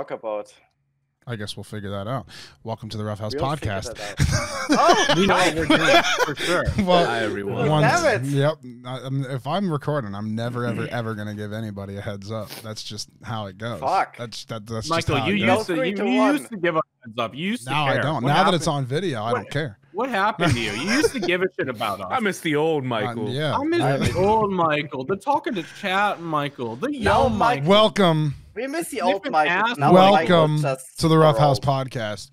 talk about? I guess we'll figure that out. Welcome to the Roughhouse We'll podcast. Oh, We know what we're doing for sure. Well, Hi, everyone. Damn it. Yep. If I'm recording, I'm never, ever going to give anybody a heads up. That's just how it goes. Fuck. That's Michael, just how you it goes. used to Three you to one. used to give a heads up. You used to Now care. I don't. What Now that happened? it's on video, I don't care. What happened to you? You used to give a shit about us. I miss the old Michael. Yeah. I miss the old Michael, the talking to chat Michael, the Now young Michael. Welcome We miss the old Sniffing Michael. ass. Now Welcome Michael just to the Roughhouse rolled. podcast.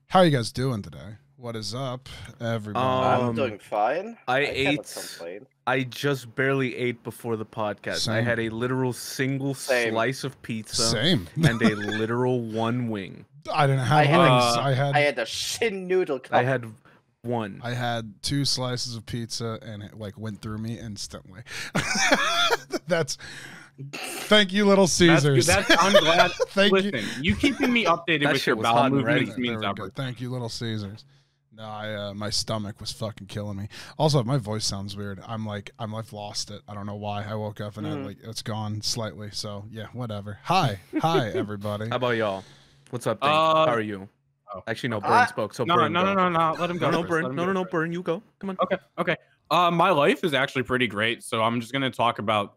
How are you guys doing today? What is up, everybody? I'm doing fine. I cannot ate. complain. I just barely ate before the podcast. I Same. had a literal single Same. slice of pizza Same. and a literal one wing. I didn't have I had- wings. I had a shin noodle cup. I had one. I had 2 slices of pizza and it like went through me instantly. That's thank you, Little Caesars. I'm glad. Thank you. Listen, you keeping me updated That with shit your was bowel hot and movements ready. means There we go. everything. Thank you, Little Caesars. No, my stomach was fucking killing me. Also, my voice sounds weird. I've lost it. I don't know why. I woke up and it's gone slightly. So yeah, whatever. Hi, everybody. How about y'all? What's up, Dink? Uh, How are you? oh. Actually, no, Burn spoke. So No, Burn, no, go. no, no, no. Let him go. No, first. Burn. Let him No, go no, first. Burn. You go. Come on. Okay. My life is actually pretty great, so I'm just gonna talk about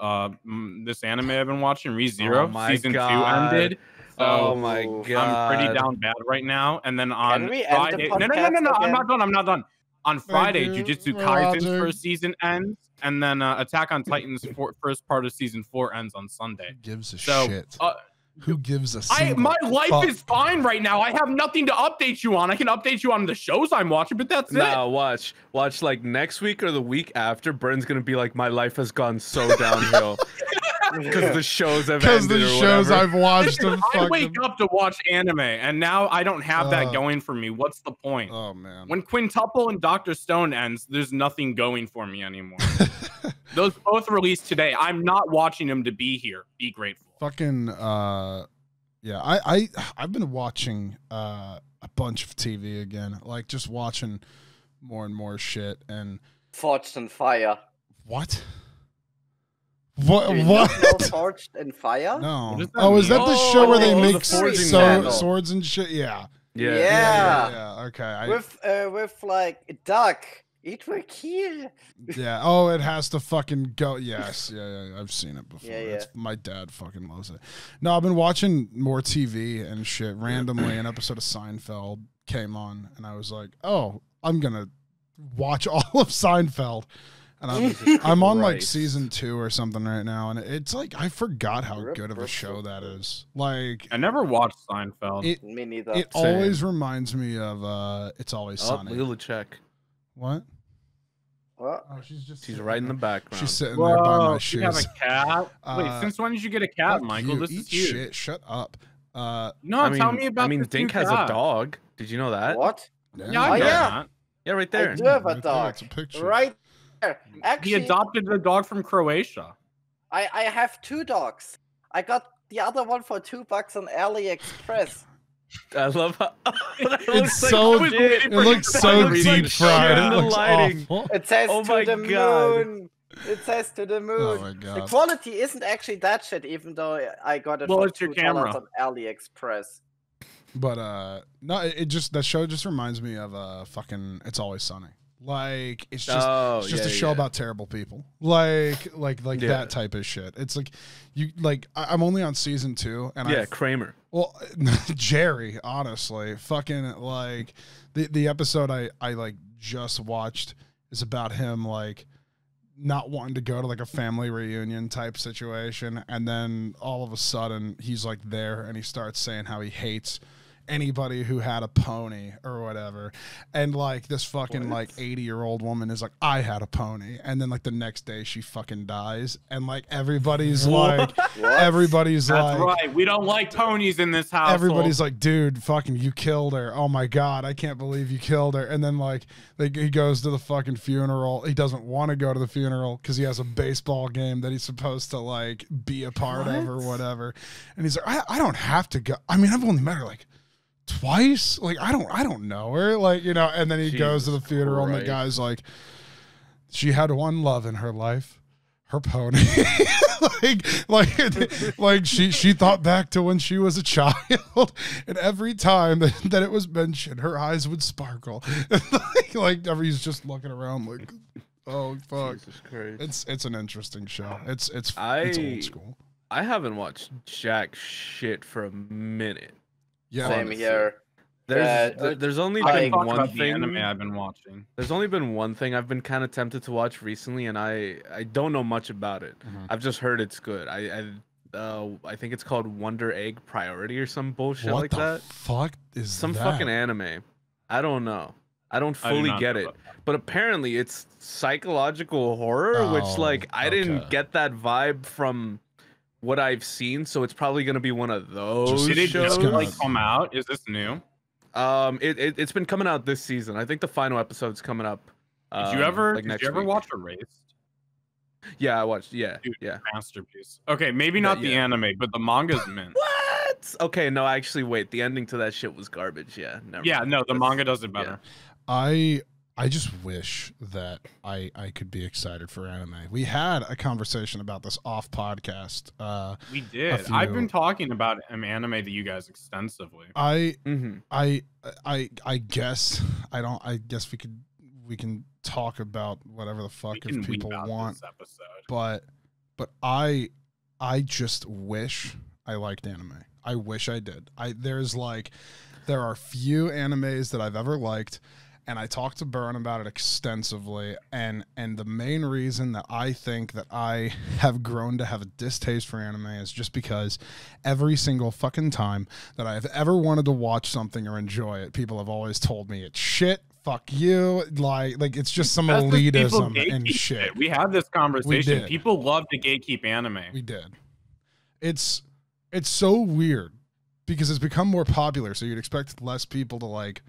this anime I've been watching, ReZero. Oh my Season God. 2 ended. So Oh my I'm god. I'm pretty down bad right now. And then on we end the Friday, no, podcast I'm again? not done. I'm not done. On Friday, you, Jujutsu Roger. Kaisen's first season ends, and then Attack on Titan's first part of season 4 ends on Sunday. Who gives a So, shit? uh, Who gives a single my life fuck? is fine right now. I have nothing to update you on. I can update you on the shows I'm watching, but that's it. Nah, watch like next week or the week after. Burn's gonna be like, my life has gone so downhill because the shows have Because ended the or shows whatever. I've watched have I wake fucking. up to watch anime, and now I don't have Uh, that going for me. What's the point? Oh man. When Quintuple and Dr. Stone ends, there's nothing going for me anymore. Those both released today. I'm not watching them to be here. Be grateful. Fucking yeah, I've been watching a bunch of TV again, like just watching more and more shit. And Forged in Fire. what? What? Do you What? not know Forged in Fire? No. What does that Oh, is that mean? the show where they Oh, make the forging channel. swords and shit? Yeah. Yeah. Yeah. Okay. With like a duck. It will kill. Yeah. Oh, it has to fucking go. Yes. Yeah. I've seen it before. Yeah. It's, my dad fucking loves it. No, I've been watching more TV and shit. Randomly, an episode of Seinfeld came on, and I was like, "Oh, I'm gonna watch all of Seinfeld." And I'm on like Christ. season 2 or something right now, and it's like I forgot how Rip, good of a rip, show rip, that rip. is. Like I never watched Seinfeld. it. Me neither. It Same. always reminds me of It's Always Oh, Sunny. Lila check. What? What? Oh, she's just She's sitting right in the there. background. She's sitting there by my Whoa, you have shoes. a cat? Wait, Uh, since when did you get a cat, Fuck Michael? you, This eat is huge. shit. Shut up. No, tell me about I mean, this Dink new has cat. a dog. Did you know that? What? Yeah, Oh, I know yeah. that. Yeah, right I there. do have a Right there, dog. it's a picture. Right there. He Actually, adopted a dog from Croatia. I have 2 dogs. I got the other one for $2 on AliExpress. I love how that It's looks like so shit. It looks so It's deep like fried. shit It in the looks lighting. awful. It says Oh to my the God. moon. It says to the moon. Oh my The god. quality isn't actually that shit, even though I got it Well, for it's your $2 camera. on AliExpress. But no, it just that show just reminds me of fucking It's Always Sunny. Like it's just a show about terrible people. Like Yeah. that type of shit. It's like you like I'm only on season 2 and Yeah, Kramer. well Jerry, honestly, fucking like the episode I like just watched is about him like not wanting to go to like a family reunion type situation, and then all of a sudden he's like there and he starts saying how he hates anybody who had a pony or whatever, and like this fucking like 80-year-old woman is like, I had a pony, and then like the next day she fucking dies, and like everybody's like everybody's That's like right. We don't like ponies in this house. everybody's like, dude, fucking you killed her. Oh my god, I can't believe you killed her. And then like he goes to the fucking funeral. He doesn't want to go to the funeral because he has a baseball game that he's supposed to like be a part of or whatever. And he's like, I don't have to go. I mean, I've only met her like twice. Like I don't know her. Like, you know, and then he goes to the funeral and the guy's like, she had one love in her life. her pony. like she thought back to when she was a child, and every time that it was mentioned, her eyes would sparkle. like everybody's just looking around like, oh fuck. Jesus Christ. It's an interesting show. It's old school. I haven't watched jack shit for a minute. Yeah. Same here. There's only I been can talk one about the thing anime I've been watching. There's only been one thing I've been kind of tempted to watch recently, and I don't know much about it. I've just heard it's good. I think it's called Wonder Egg Priority or some bullshit What like the that. fuck is Some that? fucking anime. I don't know. I don't I do fully not get know it. about that. But apparently it's psychological horror, which Oh, like I didn't okay. get that vibe from what I've seen, so it's probably gonna be one of those Did it just shows. like come out? Is this new? It's been coming out this season. I think the final episode's coming up. Did you ever like did next you ever week. watch Erased? Yeah, I watched. Yeah, Dude, yeah. Masterpiece. Okay, maybe not the yeah. anime, but the manga's mint. What? Okay, no, actually, wait. The ending to that shit was garbage. Yeah, never Yeah, mind. no, the That's- manga does it better. I just wish that I could be excited for anime. We had a conversation about this off podcast. We did. I've been talking about anime to you guys extensively. I Mhm. guess I guess we can talk about whatever the fuck We can if people weep out want. this episode. But I just wish I liked anime. I wish I did. There are few animes that I've ever liked, and I talked to Byrne about it extensively, and the main reason that I think that I have grown to have a distaste for anime is just because every single fucking time that I've ever wanted to watch something or enjoy it, people have always told me it's shit, fuck you, like it's just some That's 'cause people elitism and gatekeep shit. it. We had this conversation. did. People love to gatekeep anime. We did. It's so weird because it's become more popular, so you'd expect less people to like.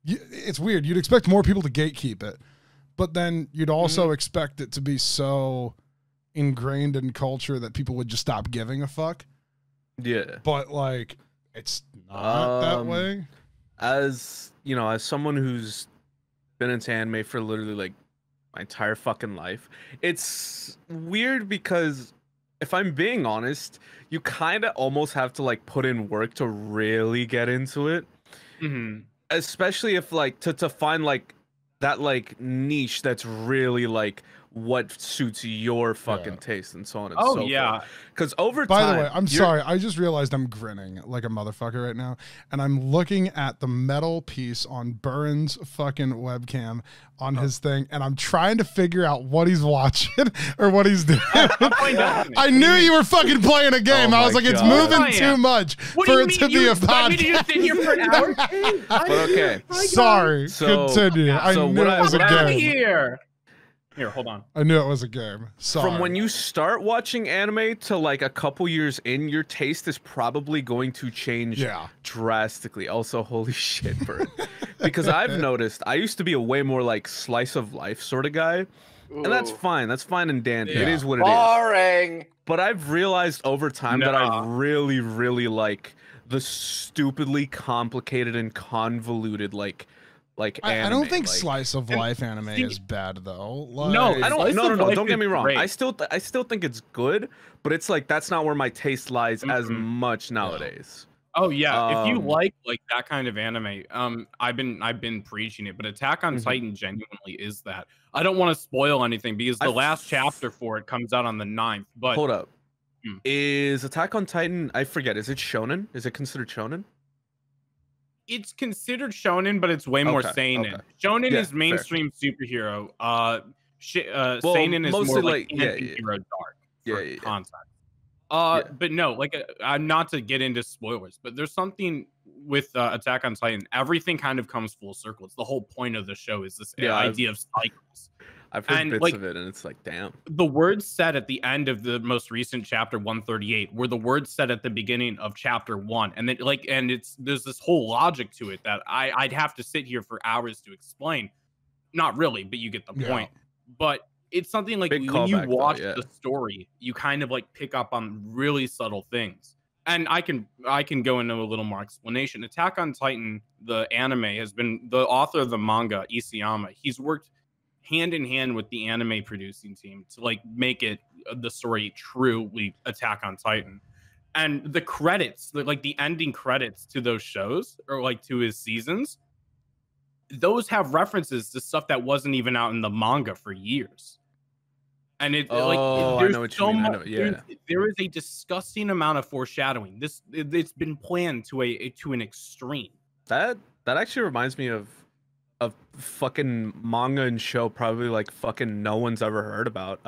It's weird. You'd expect more people to gatekeep it, but then you'd also expect it to be so ingrained in culture that people would just stop giving a fuck. Yeah. But like, it's not that way. As you know, as someone who's been into anime for literally like my entire fucking life, it's weird because if I'm being honest, you kind of almost have to like put in work to really get into it. Mm-hmm. Especially if like to find like that like niche that's really like what suits your fucking taste and so on and so forth. Yeah. Because over By time, the way, I'm sorry. I just realized I'm grinning like a motherfucker right now, and I'm looking at the metal piece on Burns' fucking webcam on his thing, and I'm trying to figure out what he's watching or what he's doing. I knew you were fucking playing a game. Oh I was my like, it's God. moving too much for it to be a want me to just podcast. sit here for an hour? but okay. Sorry. So- Continue. I so knew what it was a Get out of game. here. Here, hold on. I knew it was a game. Sorry. From when you start watching anime to like a couple years in, your taste is probably going to change Yeah. drastically. Also, holy shit, Bert. Because I've noticed I used to be a way more like slice of life sort of guy. And that's Ooh. fine. That's fine and dandy. It Yeah. is what it is. Boring. But I've realized over time that I Nah. really, really like the stupidly complicated and convoluted like I anime. don't think like, slice of life anime see- is bad though. Like, No, I don't. Slice No. of Don't life get me is wrong. great. I still think it's good, but it's like that's not where my taste lies as Mhm. much nowadays. Oh yeah, if you Um, like that kind of anime, I've been preaching it, but Attack on Mhm. Titan genuinely is that. I don't want to spoil anything because the I've- last chapter for it comes out on the 9th. But Hold up. Hmm. Is Attack on Titan? I forget. Is it shonen? Is it considered shonen? it's considered shonen, but it's way more Okay, seinen. okay. Shonen Yeah, is mainstream superhero. Well, Seinen is mostly more like like- yeah, anti-hero dark Yeah, for yeah, yeah. context. Yeah. But no, like I'm not to get into spoilers, but there's something with Attack on Titan. Everything kind of comes full circle. It's the whole point of the show is this Yeah, idea of cycles. I've heard And, bits like- of it, and it's like, damn. The words said at the end of the most recent chapter 138 were the words said at the beginning of chapter 1, and then there's this whole logic to it that I'd have to sit here for hours to explain. Not really, but you get the Yeah. point. But it's something like Big when you callback, though, watch yeah. the story, you kind of like pick up on really subtle things. And I can go into a little more explanation. Attack on Titan, the anime, has been the author of the manga, Isayama. He's worked hand in hand with the anime producing team to like make it the story truly Attack on Titan. And the credits, like the ending credits to those shows or like to his seasons, those have references to stuff that wasn't even out in the manga for years. And it like I know what you mean. I know, yeah. There is a disgusting amount of foreshadowing. It's been planned to an extreme. That actually reminds me of fucking manga and show probably like fucking no one's ever heard about.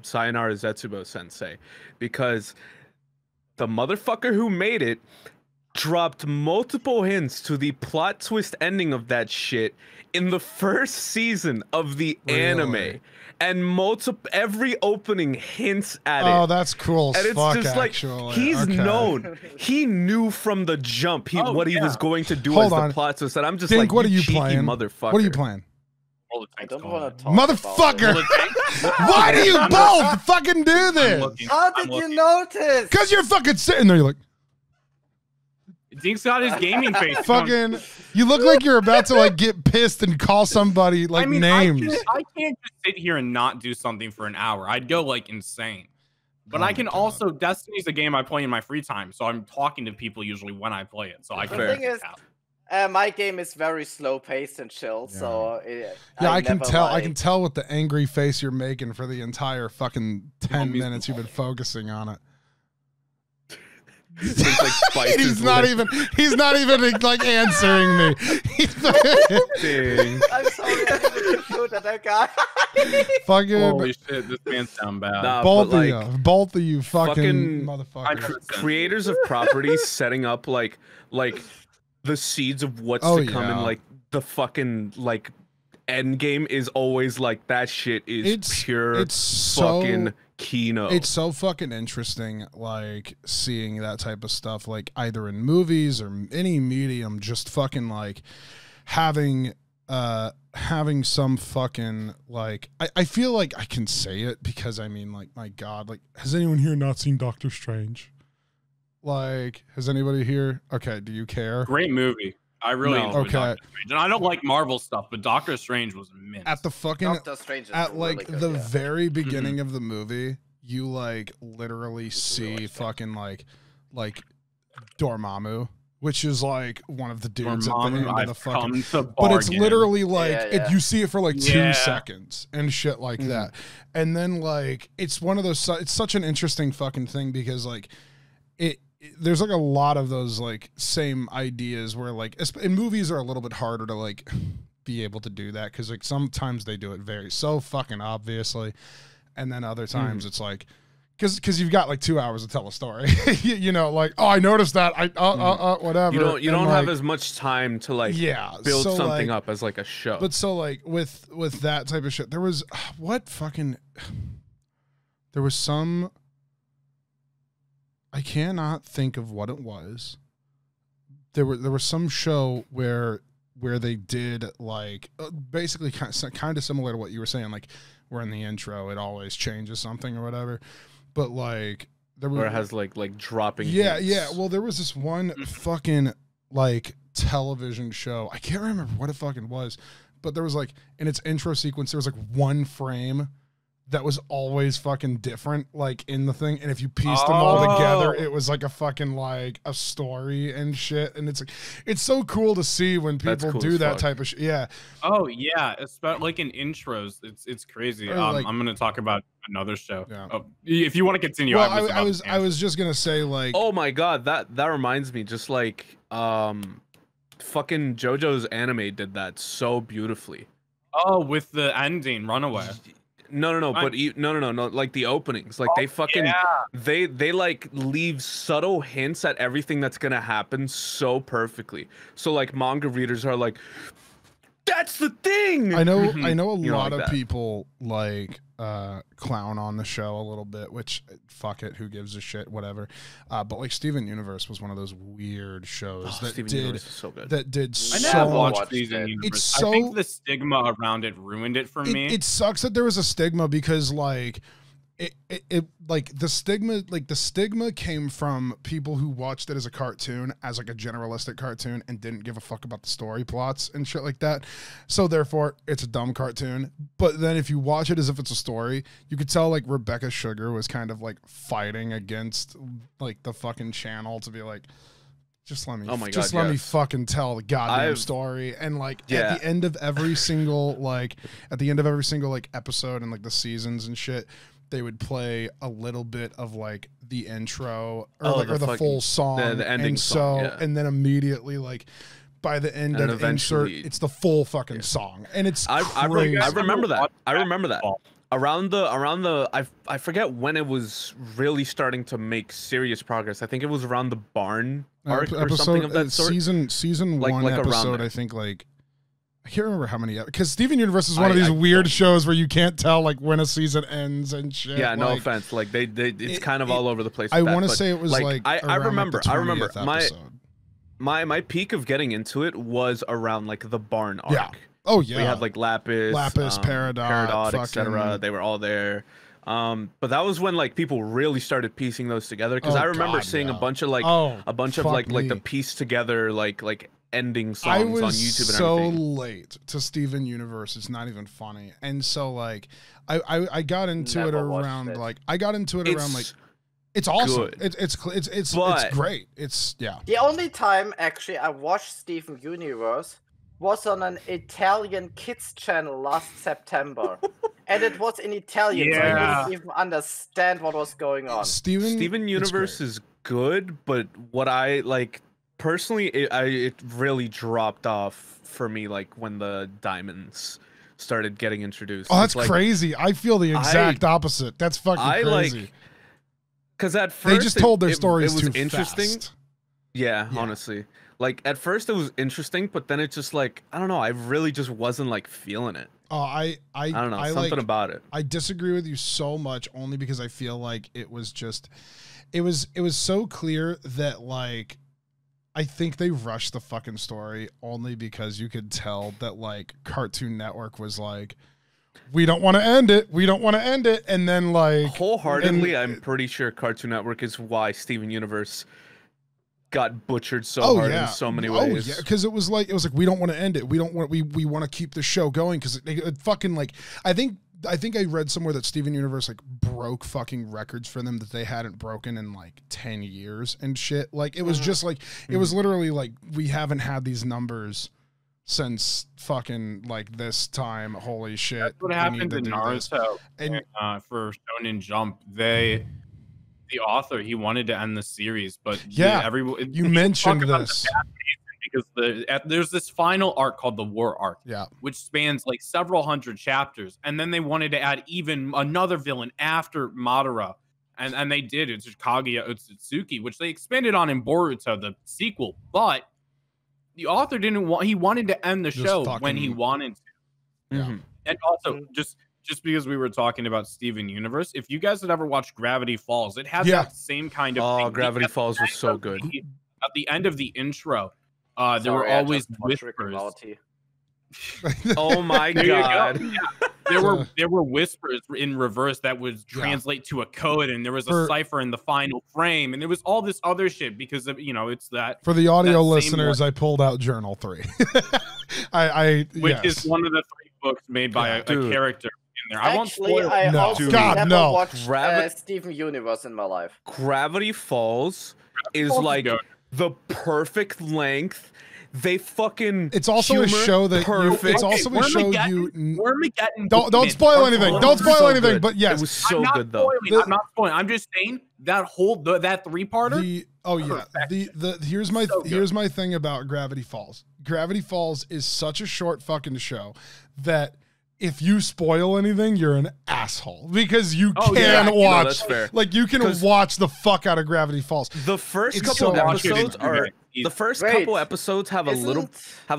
Sayonara Zetsubo Sensei, because the motherfucker who made it dropped multiple hints to the plot twist ending of that shit in the first season of the anime. And every opening hints at it. Oh, that's cool as and it's fuck, just actually. like he's known. He knew from the jump what he was going to do Hold as on. the plot twist. And I'm just Dink, like, what are you cheeky playing? motherfucker. What are you playing? I don't want to talk Motherfucker! about Why do you both fucking do this? How did you notice? Because you're fucking sitting there, you're like, Dink's got his gaming face. fucking, you look like you're about to like get pissed and call somebody like names. I can't just sit here and not do something for an hour. I'd go like insane. But I can also, Destiny's a game I play in my free time, so I'm talking to people usually when I play it. So I can. The thing is, my game is very slow paced and chill, so I can tell. I can tell with the angry face you're making for the entire fucking 10 minutes you've been focusing on it. Like he's not even like answering me. I'm sorry, I didn't shoot at that guy. Fucking holy shit, this man's down bad. Nah, both of you fucking motherfuckers. Creators of properties setting up like the seeds of what's to come in like the fucking like end game is always like that shit is pure fucking Kino. It's so fucking interesting, like seeing that type of stuff, like either in movies or any medium, just fucking like having some fucking like I feel like I can say it because I mean like my God, like has anyone here not seen Doctor Strange? Like has anybody here? Okay, do you care? Great movie. I really enjoyed Doctor Strange. And I don't like Marvel stuff, but Doctor Strange was immense. At the fucking at like really good, the very beginning of the movie, you like literally see fucking like Dormammu, which is like one of the dudes Dormammu, at the end of the fucking. But it's literally like you see it for like 2 Yeah. seconds and shit like that, and then like it's one of those. It's such an interesting fucking thing because like there's like a lot of those like same ideas where like in movies are a little bit harder to like be able to do that because like sometimes they do it very so fucking obviously, and then other times it's like because you've got like 2 hours to tell a story. You know, like I noticed that whatever. You don't have as much time to like build so, something like, up as like a show. But so like with that type of shit, there was some. I cannot think of what it was. There was some show where they did like basically kind of similar to what you were saying, like where in the intro it always changes something or whatever, but like where it has like dropping. Yeah. Well, there was this one fucking like television show. I can't remember what it fucking was, but there was like in its intro sequence there was like one frame that was always fucking different, like in the thing, and if you pieced them all together, it was like a fucking like a story and shit. And it's like it's so cool to see when people do that type of shit. Yeah. Oh yeah, especially like in intros, it's crazy. Like, I'm gonna talk about another show. Yeah. Oh, if you want to continue, well, I was just gonna say like. Oh my God, that reminds me, just like fucking JoJo's anime did that so beautifully. Oh, with the ending, Runaway. No, but no, like the openings, like they fucking they like leave subtle hints at everything that's gonna happen so perfectly. So like manga readers are like, that's the thing. I know a lot like of that. people like clown on the show a little bit, which fuck it, who gives a shit, whatever. But like Steven Universe was one of those weird shows that Steven did Universe is so good. that did I so never much. watched Steven Universe. It's so, I think the stigma around it ruined it for me. It sucks that there was a stigma because like it like the stigma came from people who watched it as a cartoon, as like a generalistic cartoon, and didn't give a fuck about the story plots and shit like that. So therefore it's a dumb cartoon. But then if you watch it as if it's a story, you could tell like Rebecca Sugar was kind of like fighting against like the fucking channel to be like, just let me, let me fucking tell the goddamn story. And like at the end of every single episode and like the seasons and shit, they would play a little bit of like the intro or the full song, the ending and song, and then immediately like by the end of insert, it's the full fucking song, and it's I remember that. I remember that. Around the I forget when it was really starting to make serious progress. I think it was around the barn arc or something of that sort. Season one episode, I think like. I can't remember how many, because Steven Universe is one of these weird shows where you can't tell like when a season ends and shit. Yeah, no offense. Like it's kind of all over the place. I want to say it was like I remember episode. my peak of getting into it was around like the barn arc. Yeah. Oh yeah. We had like Lapis, Peridot, etc. They were all there. But that was when like people really started piecing those together, because I remember seeing a bunch of like the piece together like ending songs on YouTube and everything. I was so late to Steven Universe, it's not even funny. And so like I got into it around like it's awesome. It's great. It's The only time actually I watched Steven Universe was on an Italian kids channel last September. And it was in Italian, so I didn't even understand what was going on. Steven Universe is good, but what I like personally, it really dropped off for me like when the diamonds started getting introduced. Oh, that's crazy. I feel the exact opposite. That's fucking crazy. Because at first they just told their stories it was too interesting. Fast. Yeah, honestly. Like at first it was interesting, but then it's just like, I don't know, I really just wasn't like feeling it. Oh, I don't know, something about it. I disagree with you so much, only because I feel like it was so clear that like I think they rushed the fucking story, only because you could tell that like Cartoon Network was like, we don't want to end it. We don't want to end it. And then like wholeheartedly, I'm pretty sure Cartoon Network is why Steven Universe got butchered so hard in so many ways. Oh yeah, because it was like we don't want to end it. We want to keep the show going, because it fucking like I think I read somewhere that Steven Universe like broke fucking records for them that they hadn't broken in like 10 years and shit. Like it was just like it was literally like, we haven't had these numbers since fucking like this time. Holy shit. That's what happened to Naruto and for Shonen Jump. The author, he wanted to end the series, but you mentioned this because there's this final arc called the War Arc, which spans like several hundred chapters, and then they wanted to add even another villain after Madara, and they did. It's Kaguya Otsutsuki, which they expanded on in Boruto, the sequel, but the author didn't want. He wanted to end the show when he wanted to. And also just because we were talking about Steven Universe, if you guys had ever watched Gravity Falls, it had that same kind of thing. Gravity Falls was so good. At the end of the intro, there were always whispers. Oh my god! There were whispers in reverse that would translate to a code, and there was a cipher in the final frame, and there was all this other shit because of it's that. For the audio listeners, I pulled out Journal 3, which is one of the 3 books made by a character. There. Actually, I won't spoil I also never watched Steven Universe in my life. Gravity Falls is like the perfect length. They fucking it's also a show that it's also a show don't spoil anything. Don't spoil anything. But yes, it was so good though. I'm not spoiling. I'm just saying that that 3-parter. Here's my thing about Gravity Falls. Gravity Falls is such a short fucking show that if you spoil anything, you're an asshole, because you can watch. That's fair. Like you can watch the fuck out of Gravity Falls. The first couple episodes have a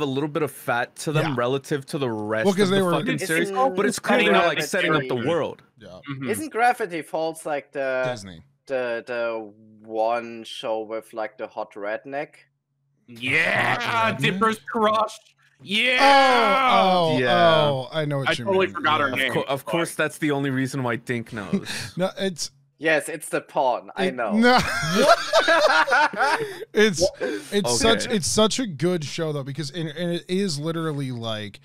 little bit of fat to them relative to the rest of the fucking series, but it's cool. They're like setting up the world. Yeah. Isn't Gravity Falls like the Disney the one show with like the hot redneck? Yeah, Dipper's Crush. Yeah. Oh, I know what I you totally mean. forgot her Yeah. name. Of course, that's the only reason why Dink knows. No, it's Yes, it's the pawn. I know. No. it's Okay. such a good show though, because and it is literally like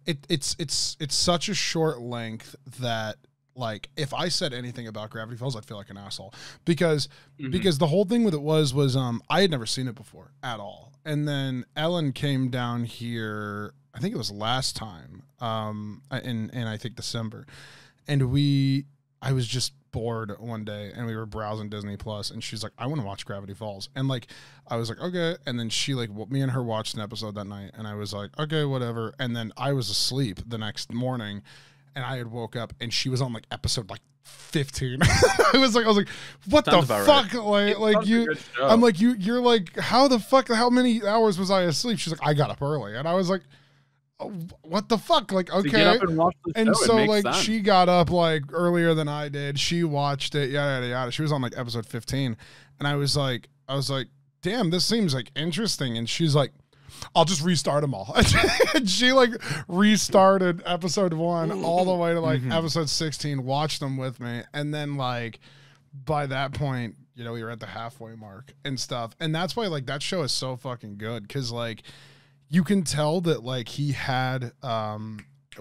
it's such a short length that, like, if I said anything about Gravity Falls, I'd feel like an asshole because the whole thing with it was I had never seen it before at all, and then Ellen came down here. I think it was last time, in I think December, and I was just bored one day and we were browsing Disney Plus and she's like, I want to watch Gravity Falls. And like, I was like, okay. And then she me and her watched an episode that night and I was like, okay, whatever. And then I was asleep the next morning and I had woke up and she was on like episode like 15. I was like, what Sounds the about fuck? Like you, show. I'm like, you're like, how the fuck, how many hours was I asleep? She's like, I got up early. And I was like, oh, what the fuck? Like, okay. Get up and watch the show. And It so makes like sense. she got up like earlier than I did. She watched it, yada yada yada. She was on like episode 15. And I was like, damn, this seems like interesting. And she's like, I'll just restart them all. And she like restarted episode 1 all the way to like episode 16, watched them with me. And then like by that point, you know, we were at the halfway mark and stuff. And that's why like that show is so fucking good. Cause like you can tell that like he had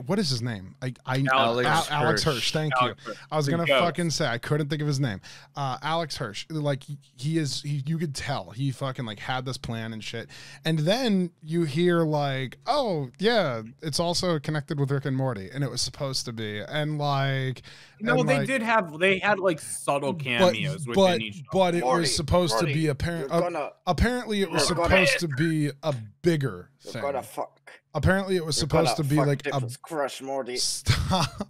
what is his name? Alex Hirsch. Thank you. I was gonna fucking say I couldn't think of his name. Alex Hirsch. Like you could tell he fucking like had this plan and shit. And then you hear like, oh yeah, it's also connected with Rick and Morty, and it was supposed to be. And like, No, and, they had like subtle cameos within each. But it Morty, was supposed to be apparently it was supposed to be a bigger thing. You're gonna fuck. Apparently, it was supposed to be like a crush Morty. stop.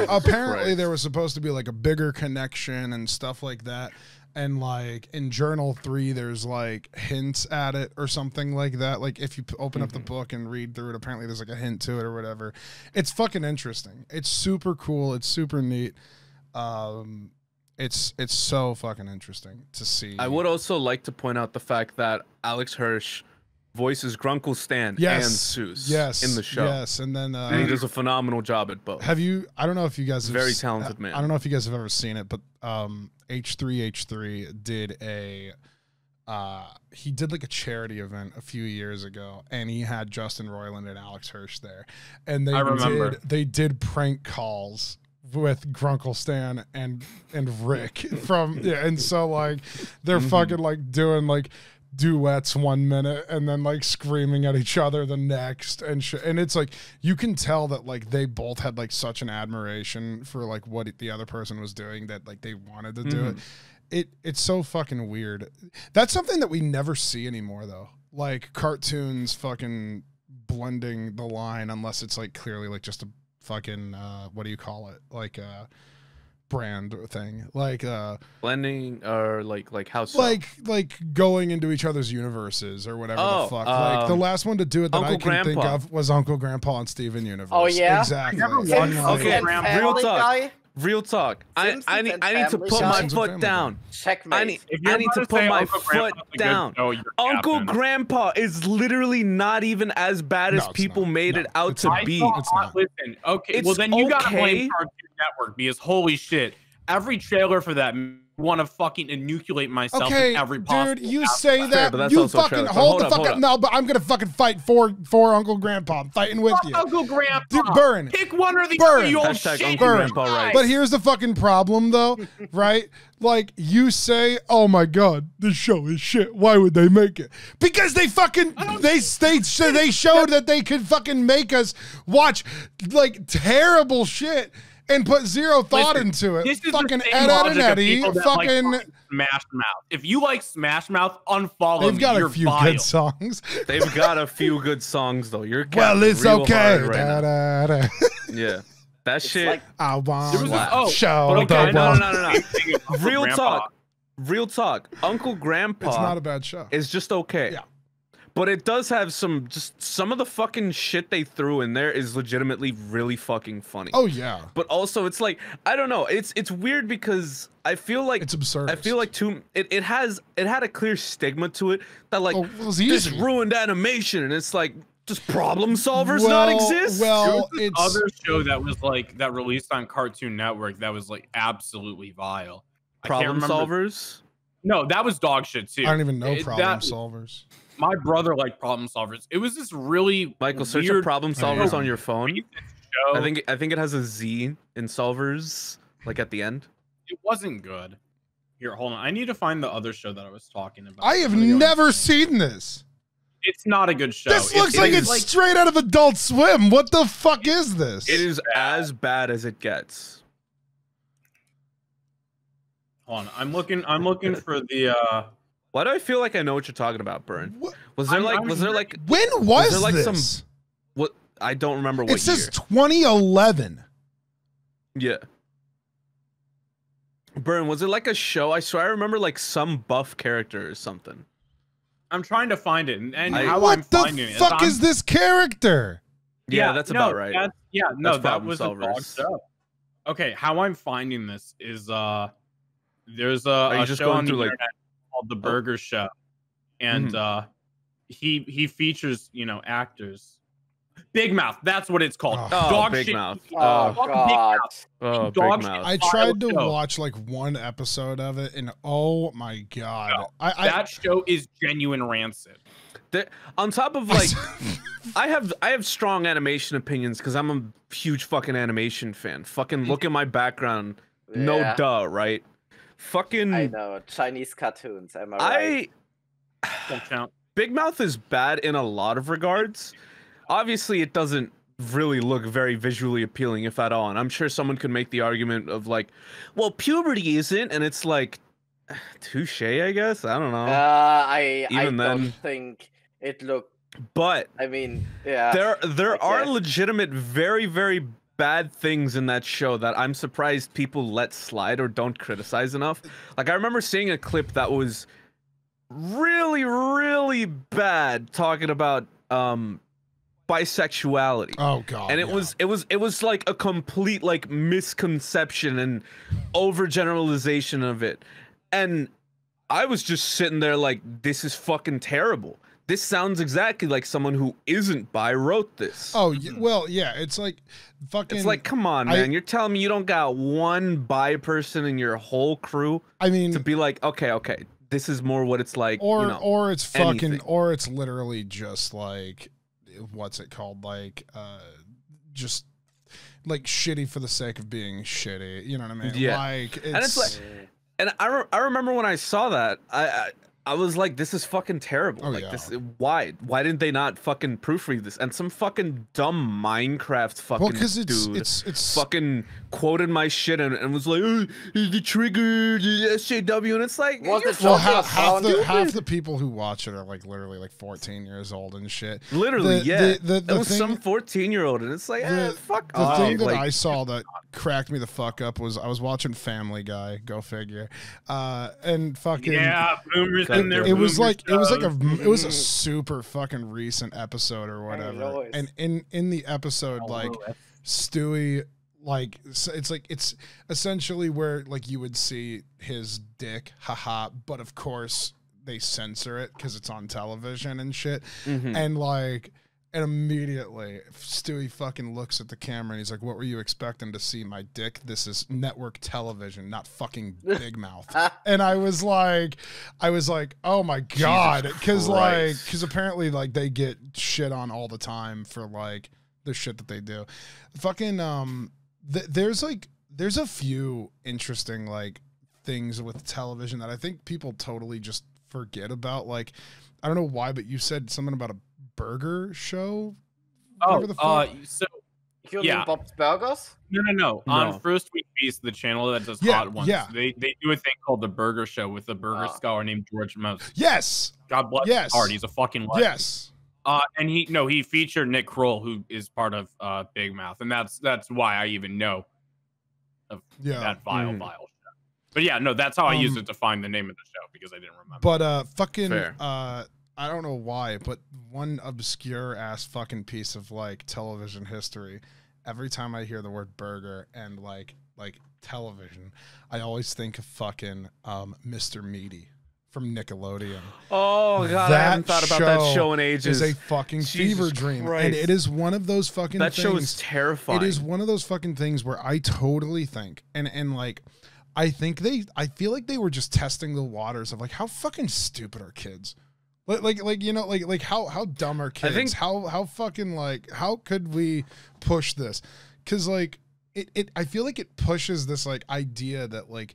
Apparently, there was supposed to be like a bigger connection and stuff like that. And like in Journal 3, there's like hints at it or something like that. Like if you open up the book and read through it, apparently there's like a hint to it or whatever. It's fucking interesting. It's super cool. It's super neat. It's so fucking interesting to see. I would also like to point out the fact that Alex Hirsch voices Grunkle Stan and Zeus in the show. Yes, and then and he does a phenomenal job at both. Have you? I don't know if you guys have Very talented man. I don't know if you guys have ever seen it, but H3H3 did he did like a charity event a few years ago, and he had Justin Roiland and Alex Hirsch there, and they did prank calls with Grunkle Stan and Rick from and so like they're fucking like doing like duets 1 minute and then like screaming at each other the next and it's like you can tell that like they both had like such an admiration for like what the other person was doing that like they wanted to do it. It's so fucking weird. That's something that we never see anymore though, like cartoons fucking blending the line unless it's like clearly like just a fucking what do you call it, like a brand thing, like blending or like how so? like going into each other's universes or whatever the fuck. Like the last one to do it that I can think of was Uncle Grandpa and Steven Universe. Oh yeah, exactly. Okay, real talk. Guy? Real talk. I need to put my foot down. Checkmate. I need to put my foot down. Uncle Grandpa is literally not even as bad as people made it out to be. Listen, okay, well then you gotta blame Cartoon Network because holy shit, every trailer for that want to fucking enucleate myself in every possible. Dude, you say that, but you fucking hold the fuck up. No, but I'm gonna fucking fight for Uncle Grandpa. I'm fighting with you. Uncle Grandpa. Dude, burn. Pick one or the Burn. other, you old Hashtag shit. Uncle Grandpa, right? But here's the fucking problem, though, right? Like, you say, oh my god, this show is shit. Why would they make it? Because they fucking, they showed that they could fucking make us watch, like, terrible shit and put zero thought into it. This is fucking the same Ed, Ed, and logic of Eddie, people that fucking... like Smash Mouth. If you like Smash Mouth, unfollow They've me. got You're a few vile. good songs. They've got a few good songs though. You're Well, it's real okay. hard right now. Da, da, da. Yeah, that shit. Like, I want There was a- show. but okay, the No. Real talk. Uncle Grandpa It's not a bad show. is just okay. Yeah. but it does have some of the fucking shit they threw in there is legitimately really fucking funny. Oh yeah. But also it's like, I don't know, it's weird because I feel like it's absurd. I feel like it had a clear stigma to it that like this easy. ruined animation, and it's like, does Problem Solvers not exist? Well, it's other show that was like that released on Cartoon Network that was like absolutely vile. Problem Solvers? No, that was dog shit too. I don't even know Problem Solvers. My brother liked Problem Solvers. It was this really Michael, search up Problem Solvers on your phone. I think it has a Z in Solvers, like at the end. It wasn't good. Here, hold on. I need to find the other show that I was talking about. I have never seen this. It's not a good show. This looks like it's straight out of Adult Swim. What the fuck is this? It is as bad as it gets. Hold on. I'm looking for the Why do I feel like I know what you're talking about, Burn? Was there like when was there like this? What I don't remember what year. It says 2011. Yeah. Burn, was it like a show? I swear I remember like some buff character or something. I'm trying to find it, and how I'm finding it. What the fuck is this character? Yeah, that's about right. That was a dog show. Okay, how I'm finding this is there's a show on the internet called The Burger Show, and he features, you know, actors. Big Mouth, that's what it's called. Dog Big shit. Mouth. Oh god. Oh, dog Big Mouth. I tried to watch like one episode of it, and oh my god, that show is genuine rancid. On top of like, I have strong animation opinions because I'm a huge fucking animation fan. Fucking look at my background. Yeah. No duh, right? Fucking. I know, Chinese cartoons. Am I right? Don't count. Big Mouth is bad in a lot of regards. Obviously, it doesn't really look very visually appealing, if at all. And I'm sure someone could make the argument of like, well, puberty isn't, and it's like, touche, I guess. I don't know. I don't think it looked. But I mean, yeah. There are legitimate, very, very bad things in that show that I'm surprised people let slide or don't criticize enough. Like I remember seeing a clip that was really, really bad talking about bisexuality. Oh god. And it was like a complete like misconception and overgeneralization of it. And I was just sitting there like, this is fucking terrible. This sounds exactly like someone who isn't bi wrote this. Oh, well, yeah, it's like fucking. It's like, come on, man. You're telling me you don't got one bi person in your whole crew? I mean, to be like, okay, this is more what it's like. Or, you know, or it's fucking, anything. or it's literally just like, what's it called? Like, just like shitty for the sake of being shitty. You know what I mean? Yeah. Like, and it's like, and I remember when I saw that, I was like, this is fucking terrible. Oh, like yeah. this, why didn't they not fucking proofread this? And some fucking dumb Minecraft fucking dude it's fucking quoted my shit and was like, oh, the trigger, the SJW, and it's like, Was it well, half the people who watch it are like literally like 14 years old and shit. Literally, yeah. The it was thing, some 14-year-old, and it's like, fuck the off. thing that like, I saw that cracked me the fuck up was I was watching Family Guy, go figure, and fucking boomers. It was like it was a super fucking recent episode or whatever, and in the episode like Stewie, like it's essentially where like you would see his dick, haha, but of course they censor it because it's on television and shit, and like. And immediately, Stewie fucking looks at the camera and he's like, "What were you expecting to see? My dick? This is network television, not fucking Big Mouth." And I was like, "Oh my god," because apparently like they get shit on all the time for like the shit that they do. Fucking there's a few interesting like things with television that I think people totally just forget about. Like, I don't know why, but you said something about a burger show. So You mean Bob's Burgers? No. On First Week Feast, the channel that does hot ones, they do a thing called the Burger Show with a burger scholar named George Most. Yes. God bless his heart. He's a fucking legend. Yes. And he featured Nick Kroll, who is part of Big Mouth, and that's why I even know of that vile show. But yeah, no, that's how I used it to find the name of the show because I didn't remember. But fucking I don't know why, but one obscure ass fucking piece of like television history, every time I hear the word burger and like television, I always think of fucking Mr. Meaty from Nickelodeon. Oh god, I haven't thought about that show in ages. It's a fucking fever dream, and it is one of those fucking. That things, show is terrifying. It is one of those fucking things where I totally think, and like, I feel like they were just testing the waters of like how fucking stupid are kids. Like you know like how dumb are kids? I think how fucking like how could we push this? Because like it I feel like it pushes this like idea that like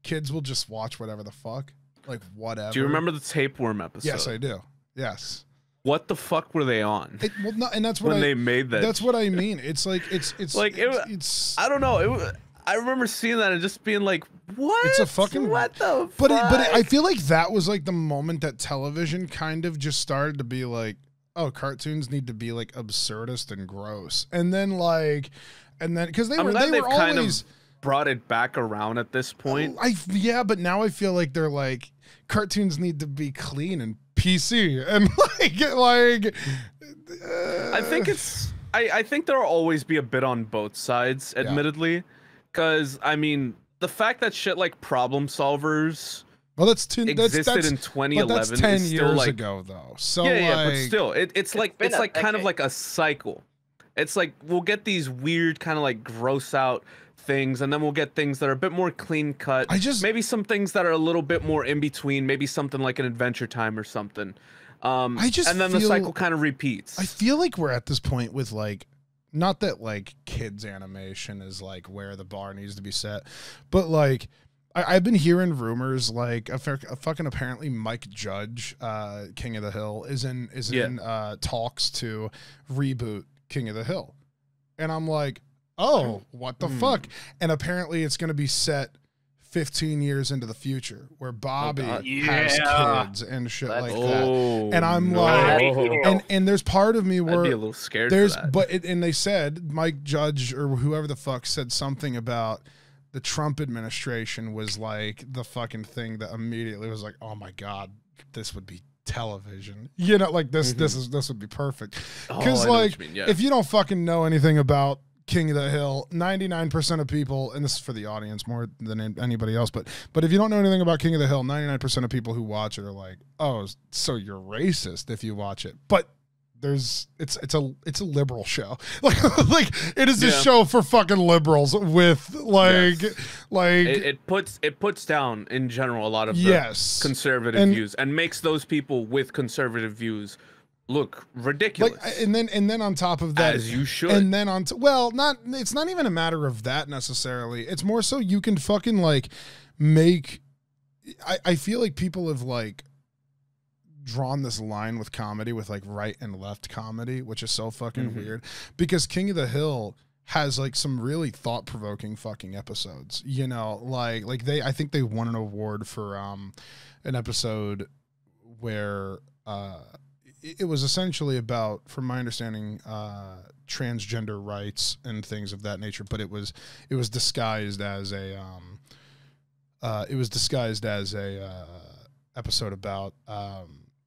kids will just watch whatever the fuck, like whatever. Do you remember the tapeworm episode? Yes, I do. Yes. What the fuck were they on? Well, no, and that's what when they made that. That's what I mean. It's like it's like it's I don't know. I remember seeing that and just being like, "What? It's a fucking what the but fuck?" I feel like that was like the moment that television kind of just started to be like, "Oh, cartoons need to be like absurdist and gross," and then because they were always kind of brought it back around at this point. Yeah, but now I feel like they're like cartoons need to be clean and PC and like. I think it's. I think there'll always be a bit on both sides, admittedly. Yeah. Because, I mean, the fact that shit like Problem Solvers existed in 2011 but that's 10 is years still ago, though. So yeah, but still, it's like kind of like a cycle. It's like we'll get these weird kind of like gross out things, and then we'll get things that are a bit more clean cut. Maybe some things that are a little bit more in between. Maybe something like an Adventure Time or something. And then the cycle kind of repeats. I feel like we're at this point with like. Not that like kids animation is like where the bar needs to be set, but like I've been hearing rumors like a fucking apparently Mike Judge, King of the Hill, is in talks to reboot King of the Hill, and I'm like, oh, what the fuck? And apparently it's going to be set 15 years into the future where Bobby has kids and shit like that. And I'm like, and there's part of me where I'd be a little scared for that. And they said Mike Judge or whoever the fuck said something about the Trump administration was like the fucking thing that immediately was like, oh my God, this would be television. You know, like this would be perfect. Because if you don't fucking know anything about King of the Hill, 99% of people, and this is for the audience more than anybody else, but if you don't know anything about King of the Hill, 99% of people who watch it are like, oh, so you're racist if you watch it. But it's a liberal show. like it is a show for fucking liberals with it puts down in general a lot of the conservative views and makes those people with conservative views look ridiculous. And then on top of that, as you should. And then it's not even a matter of that necessarily. It's more so you can fucking like make. I feel like people have like drawn this line with comedy with like right and left comedy, which is so fucking weird because King of the Hill has like some really thought-provoking fucking episodes. You know, like I think they won an award for an episode where it was essentially about, from my understanding, transgender rights and things of that nature, but it was disguised as a episode about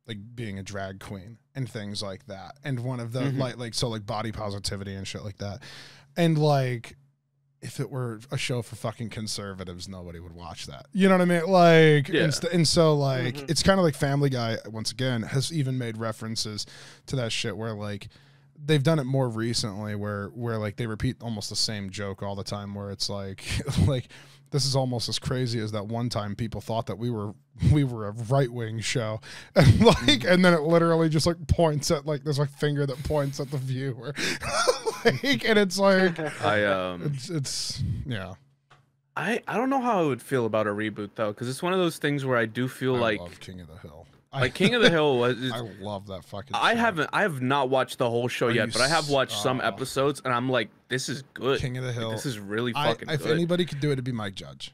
like being a drag queen and things like that, and one of the like body positivity and shit like that, and like if it were a show for fucking conservatives, nobody would watch that. You know what I mean? Like, and so like, it's kind of like Family Guy, once again, has even made references to that shit where like, they've done it more recently where like they repeat almost the same joke all the time where it's like, like, this is almost as crazy as that one time people thought that we were a right-wing show, and like, and then it literally just like points at like, there's like finger that points at the viewer. Like, and it's like it's yeah. I don't know how I would feel about a reboot though, because it's one of those things where I do feel I love King of the Hill. Like King of the Hill was. I love that fucking. I have not watched the whole show yet, but I have watched some episodes, and I'm like, this is good. King of the Hill. Like, this is really fucking good. If anybody could do it, it'd be Mike Judge.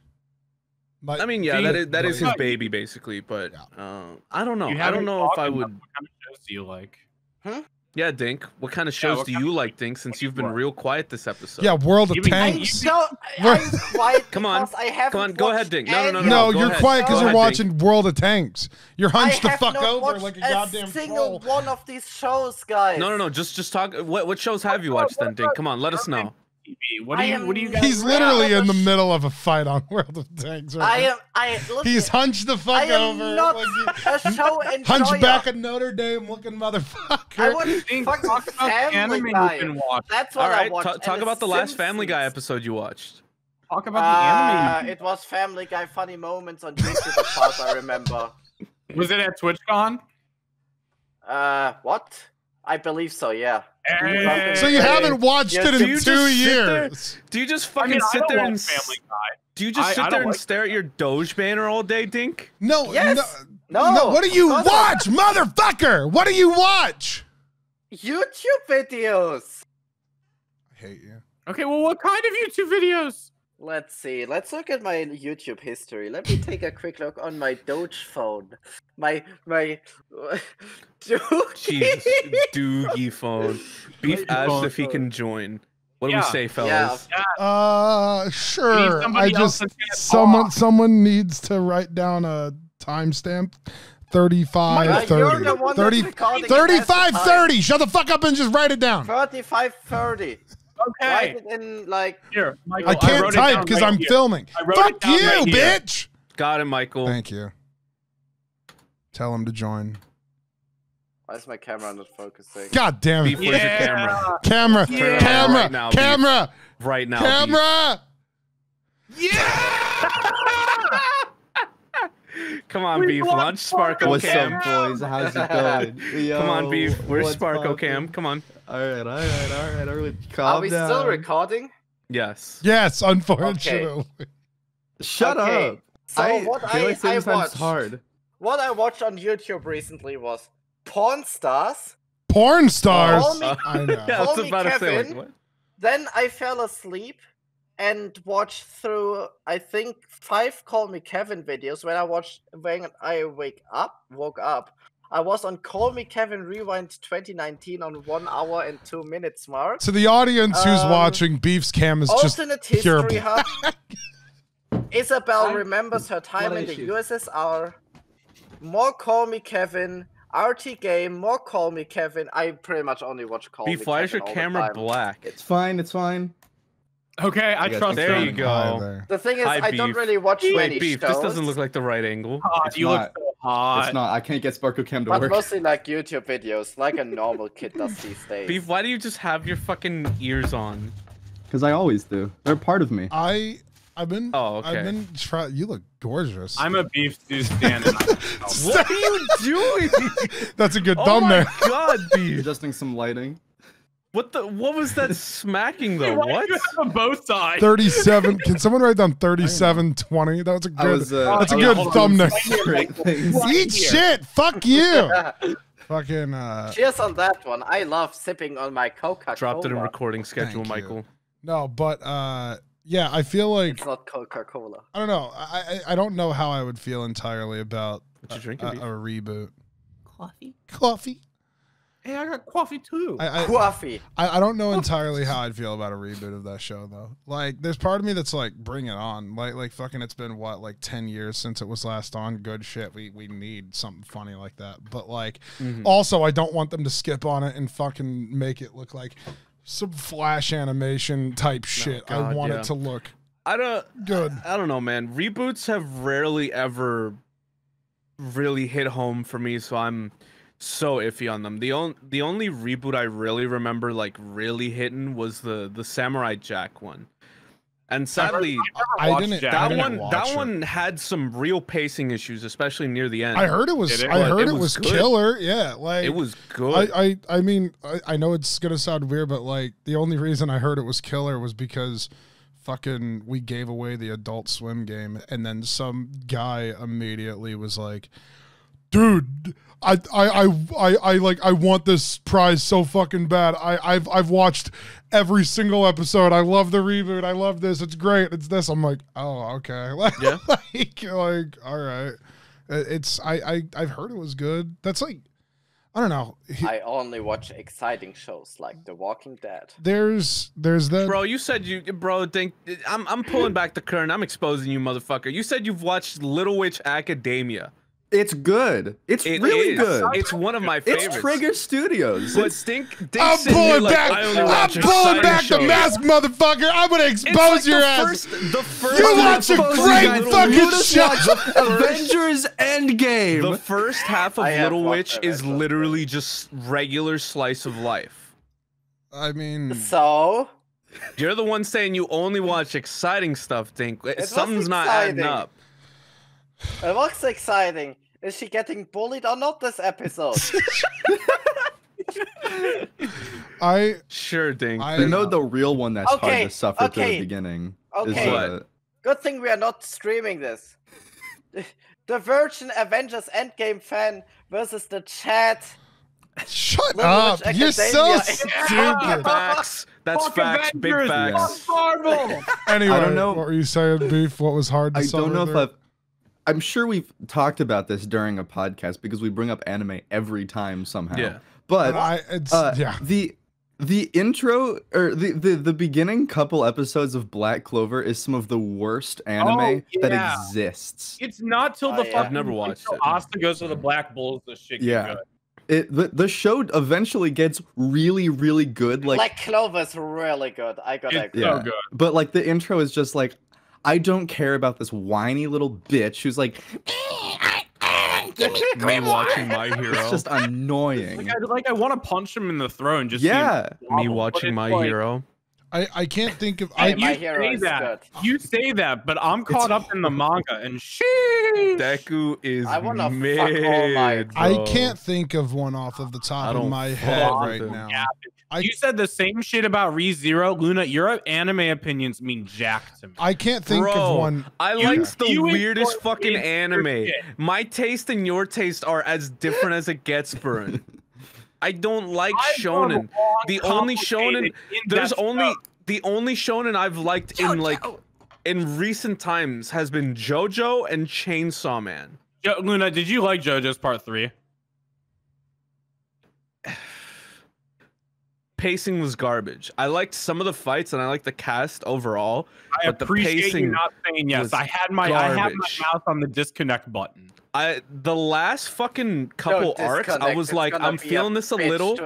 I mean, yeah, that is his baby basically, but I don't know. I don't know if I would. What kind of shows do you like? Huh? Yeah, Dink. What kind of shows what do kind you of- like, Dink? Since you've been real quiet this episode. Yeah, World of Even- Tanks. I'm quiet Come on. because I haven't Come on, go ahead, watched Dink. No, any No, of go you're ahead. quiet because Go you're ahead, Dink. watching World of Tanks. You're hunched I the have fuck not over watched like a goddamn single troll. one of these shows, guys. No. Just talk. What shows have you watched then, Dink? Come on, let us know. TV. What do you guys? He's literally in the middle of a fight on World of Tanks right now. Listen, He's hunched the fuck I am over. not like a show enjoyer. Hunchback of Notre Dame looking motherfucker. I watch Think, fucking talk about the Family anime Guy. you've been watching. That's what All I right, watched. talk and about the last Family Guy Simpsons. episode you watched. Talk about the anime. It was Family Guy funny moments on YouTube as far as I remember. Was it at TwitchCon? What? I believe so, yeah. Hey. So you haven't watched Yes, it do in you 2 just sit there- years. Do you just I fucking mean, I sit don't there like and Family Guy. do you just I sit there don't and like stare at your Doge banner all day, Dink? No, Yes. no. No. What do you Because watch, motherfucker? What do you watch? YouTube videos. I hate you. Okay, well, what kind of YouTube videos? Let's see. Let's look at my YouTube history. Let me take a quick look on my Doge phone. My Jesus, Doogie phone. Beef My asked phone. if he can join. What do we Yeah. say, fellas? Sure. somebody I else just that's gonna talk. someone needs to write down a timestamp. 35 You're 30. the one 30 that's recording it 35 as the 30. Shut the fuck up and just write it down. 35:30. Okay. Write it in like. Here, Michael, I can't wrote it type down because right I'm here. filming. I wrote Fuck it down you, right here. bitch. Got it, Michael. Thank you. Tell him to join. Why is my camera not focusing? God damn Beef, it. where's your camera? Camera, Yeah. camera, Right now, Beef. camera, Right now, Beef. camera. Come on, We Beef. want Launch Sparkle What's Cam. up, boys? How's it going? Yo, Come on, Beef. Where's what's Sparkle poppin'? Cam? Come on. All right. Calm Are we down. still recording? Yes. Yes, unfortunately. Shut Okay. up. So Daylight I savings time's watched. hard. What I watched on YouTube recently was Porn Stars. Porn stars. Call me- I know. Yeah, I was Call me about to say, like, Kevin. what? Then I fell asleep and watched through I think 5 Call Me Kevin videos. When I woke up, I was on Call Me Kevin Rewind 2019 on 1 hour and 2 minutes mark. To the audience who's Um, watching, Beef's cam is just Alternate pure History Hub. Isabel I- remembers her time What in the issue? USSR. More Call Me Kevin. RT Game. More Call Me Kevin. I pretty much only watch Call Me Beef, why is Kevin your all the camera time. black? It's fine. It's fine. Okay, I guess trust There you. you go. Hi there. The thing is, Hi, I don't Beef. really watch Wait, many Beef, shows. this doesn't look like the right angle. God, It's you not. look so hot. It's not. I can't get Sparkle Cam to But work. mostly like YouTube videos, like a normal kid does these days. Beef, why do you just have your fucking ears on? Because I always do. They're part of me. I've been Oh, okay. I've been you look gorgeous. I'm a beef stew stand. What are you doing? That's a good Oh thumbnail. my god, Beef. Adjusting some lighting. What was that smacking though? Why What? do you have on both sides? 37. Can someone write down 3720? That was a I good. was. That's a I good was thumbnail. Great things. Eat shit. Fuck you. Fucking. Cheers on that one. I love sipping on my Coca-Cola. Dropped it in recording schedule, Thank you. Michael. No, but yeah, I feel like It's not Coca-Cola. I don't know. I don't know how I would feel entirely about What you drinking, a Beef? reboot. Coffee? Coffee. Hey, I got coffee too. Coffee. I don't know entirely how I'd feel about a reboot of that show though. Like, there's part of me that's like, bring it on. Like fucking, it's been what, like 10 years since it was last on. Good shit. We need something funny like that. But like, also, I don't want them to skip on it and fucking make it look like some Flash animation type shit. I God, want yeah. it to look I don't good. I don't know, man. Reboots have rarely ever really hit home for me, so I'm so iffy on them. The only reboot I really remember like really hitting was the Samurai Jack one. And sadly, I didn't that watch one had some real pacing issues, especially near the end. I heard it was. Did it? I heard It it was was good. killer. Yeah, like It was good. I mean, I know it's gonna sound weird, but like the only reason I heard it was killer was because fucking we gave away the Adult Swim game, and then some guy immediately was like, "Dude, I want this prize so fucking bad. I've watched every single episode. I love the reboot. I love this. It's great. It's this." I'm like, "Oh, okay." Yeah. like all right. It's I've heard it was good. That's like I don't know. I only watch exciting shows like The Walking Dead. There's the Bro, you said I'm pulling back the curtain. I'm exposing you, motherfucker. You said you've watched Little Witch Academia. It's good. It's really good. It's one of my favorites. It's Trigger Studios. But I'm pulling back. I'm pulling back the mask, motherfucker. I'm gonna expose your ass. The first You watch a great fucking show. Avengers Endgame. The first half of Little Witch is literally just regular slice of life. I mean, So you're the one saying you only watch exciting stuff, Dink. Something's not adding up. It looks exciting. Is she getting bullied or not this episode? Sure, Dink. I know the real one that's hard to suffer through the beginning. Okay. Good thing we are not streaming this. The Virgin Avengers Endgame fan versus the chat. Shut up! You're so stupid. Facts. That's facts. Big facts. Anyway, I don't know. What were you saying, Beef? What was hard to I don't know there? if I'm sure we've talked about this during a podcast because we bring up anime every time somehow. Yeah. But yeah. The intro or the beginning couple episodes of Black Clover is some of the worst anime that exists. It's not till the I've never watched it. Asta goes to the Black Bulls. The shit. Yeah. The show eventually gets really, really good. Like Black Clover's really good. I gotta agree. So good. But like the intro is just like, I don't care about this whiny little bitch who's like, Me watching My Hero. it's just annoying. I want to punch him in the throat and just Me watching My Hero. I can't think of. Hey, I My Hero is that. good. You say that, but I'm caught up in the manga and shit. Deku is I wanna mid, fuck All Might. I bro. can't think of one off of the top of don't my head fuck right with now. Yeah. You said the same shit about ReZero. Luna, your anime opinions mean jack to me. I can't think of one. I like the you weirdest enjoy fucking anime. shit. My taste and your taste are as different as it gets, Burn. I don't like shonen. The only shonen the only shonen I've liked in recent times has been JoJo and Chainsaw Man. Luna, did you like JoJo's Part 3? Pacing was garbage. I liked some of the fights and I liked the cast overall. I but appreciate the pacing you not saying yes. I had my mouth on the disconnect button. The last fucking couple arcs, I was like, I'm feeling this a little,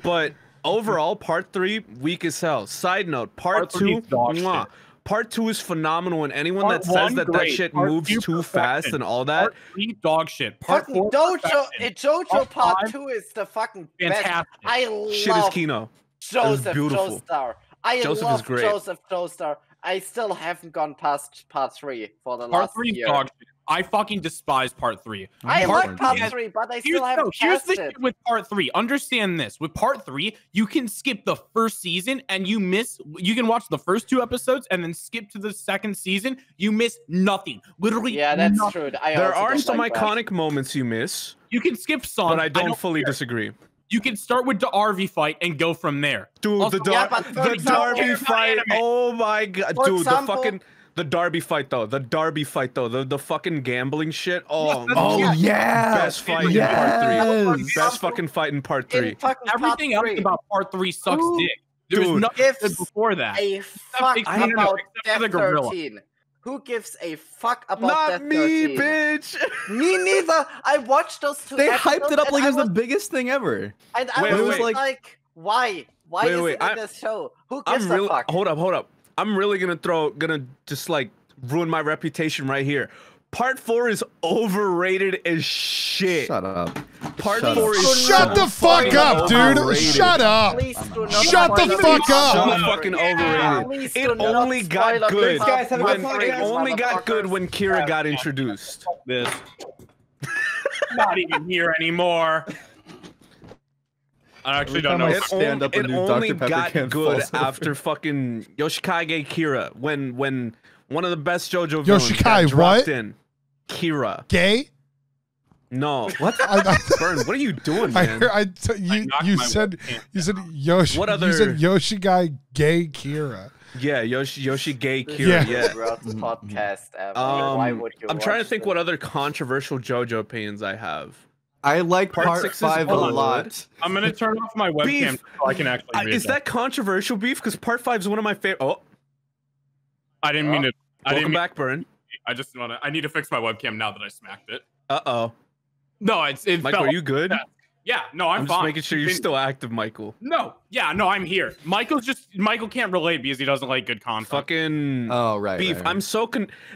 but overall, part 3 weak as hell. Side note, part 2, mwah. Part 2 is phenomenal, and anyone that says that shit moves too fast and all that, Part 3 dog shit. Part 4 JoJo Part 2 is the fucking best. I love shit is Kino. Joseph beautiful. Joestar. I Joseph love is great. Joseph Joestar. I still haven't gone past Part 3 for the Part last 3 year. dog shit. I fucking despise Part 3. I like Part 3, but I still haven't Here's the passed it. shit with Part 3. Understand this. With Part 3, you can skip the first season and you can watch the first 2 episodes and then skip to the second season. You miss nothing. Literally that's nothing. true. There are some iconic moments you miss. You can skip songs. But I don't fully care. disagree. You can start with the RV fight and go from there. Dude, Also, the Darby fight. Oh my god. Dude, the Darby fight though. The fucking gambling shit. Oh yeah. Best fight in part 3. Best fucking fight in part 3. Everything else about Part 3 sucks dick. There's nothing good before that. A fuck about Death 13. Who gives a fuck about Death 13? Not me, bitch. Me neither. I watched those 2 They episodes hyped it up like it was and the biggest thing ever. And I was like, why? Why is it in this show? Who gives a fuck? Hold up. I'm really gonna just like ruin my reputation right here. Part 4 is overrated as shit. Shut up. Part 4 is Shut the fuck up, dude. Shut up. Shut the fuck up. So fucking overrated. It only got good. It only got good when Kira got introduced. This. Not even here anymore. I actually don't know. It only got good after fucking Yoshikage Kira when one of the best JoJo villains got dropped in. Kira. Gay? No. What? Burn, what are you doing, man? You said Yoshi. What other? You said Yoshiguy Gay Kira. Yeah, Yoshi Gay Kira. Yeah. Podcast ever. Why would you I'm trying to watch think this? what other controversial JoJo opinions I have. I like part 6 is 5 a good. lot. I'm gonna turn off my webcam Beef. so I can actually read Is that controversial, Beef? Because part 5 is one of my favorite. Oh, I didn't mean to. I welcome didn't back, Burn. I just want to. I need to fix my webcam now that I smacked it. Uh-oh. No, it Michael, fell. are you good? Yeah, no, I'm just fine. making sure you're still active, Michael. No, yeah, no, I'm here. Michael can't relate because he doesn't like good content. Fucking Oh, right. Beef. right. I'm so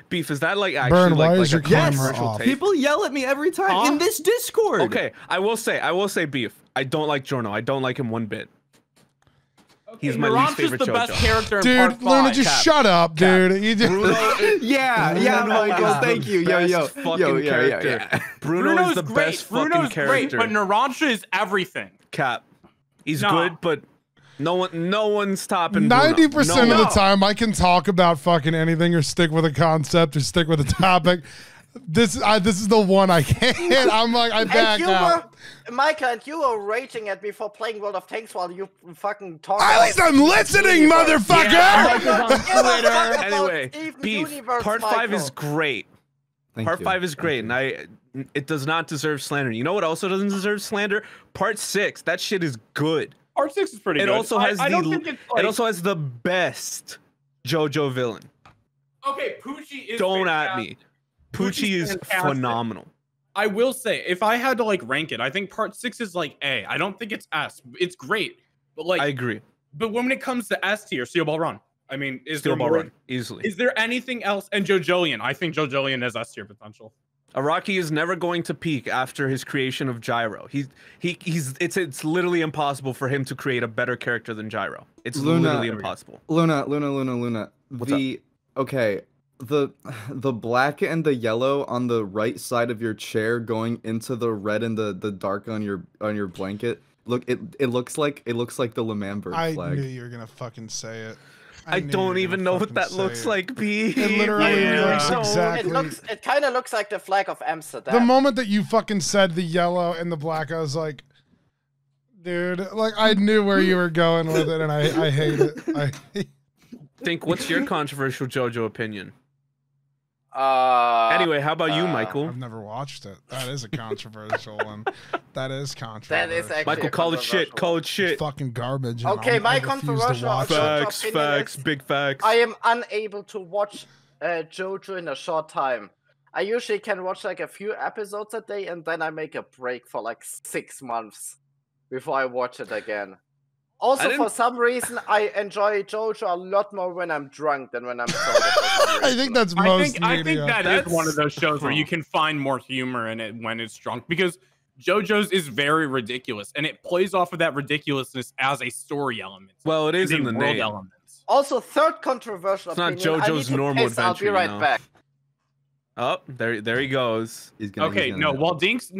Beef, is that like actually Burn, why like, is your a camera controversial off? take? People yell at me every time in this Discord. Okay, I will say, Beef. I don't like Jorno. I don't like him one bit. He's my least favorite the best JoJo. character in Dude, part 5. Luna, just shut up, dude. You just... Yeah, Michael. Thank you. Yo. Bruno is the best fucking Bruno's great, character. but Narancia is everything. Cap. He's good, but no one's stopping 90% Bruno. of the time, I can talk about fucking anything or stick with a concept or stick with a topic. This is the one I can't. I'm like, I back out. Michael, and you were raging at me for playing World of Tanks while you fucking talk. At least I'm listening, motherfucker! Yeah, Anyway, Steven Beef, Universe, part 5 Michael. is great. Thank Part you. 5 is great, and it does not deserve slander. You know what also doesn't deserve slander? Part 6. That shit is good. Part 6 is pretty It good. also has I don't think it's like, it also has the best JoJo villain. okay, Poochie is Don't at fantastic. me. Poochie is fantastic. phenomenal. I will say, if I had to like rank it, I think part 6 is like A. I don't think it's S. It's great, but like I agree. But when it comes to S tier, Steel Ball Run. I mean, is Steel there Ball more? Run easily. Is there anything else? And JoJolian. I think JoJolian has S tier potential. Araki is never going to peak after his creation of Gyro. It's literally impossible for him to create a better character than Gyro. It's literally impossible. Luna. What's up? Okay, the black and the yellow on the right side of your chair going into the red and the dark on your blanket. Look, it looks like the Lemambert I flag. knew you were gonna fucking say it. I don't even know what that looks like, B. It literally looks don't. exactly. It kind of looks like the flag of Amsterdam. The moment that you fucking said the yellow and the black, I was like, dude, like I knew where you were going with it, and I hate it. Think, what's your controversial JoJo opinion? Anyway, Anyway, how about you, Michael? I've never watched it. That is a controversial one. That is controversial. that is actually Michael, a call it shit. controversial Call it shit. Fucking garbage. and Okay, I my refuse to controversial watch it. JoJo Facts, opinion facts, is big facts. I am unable to watch JoJo in a short time. I usually can watch like a few episodes a day, and then I make a break for like 6 months before I watch it again. Also, for some reason, I enjoy JoJo a lot more when I'm drunk than when I'm sober. I think that's most I think media. that is one of those shows where you can find more humor in it when it's drunk, because JoJo's is very ridiculous, and it plays off of that ridiculousness as a story element. Well, it is and in the world name. elements. Also, third controversial It's not opinion. I JoJo's need to normal piss, I'll adventure, be right you know? back. Oh, there he goes. Okay, no, while Dink's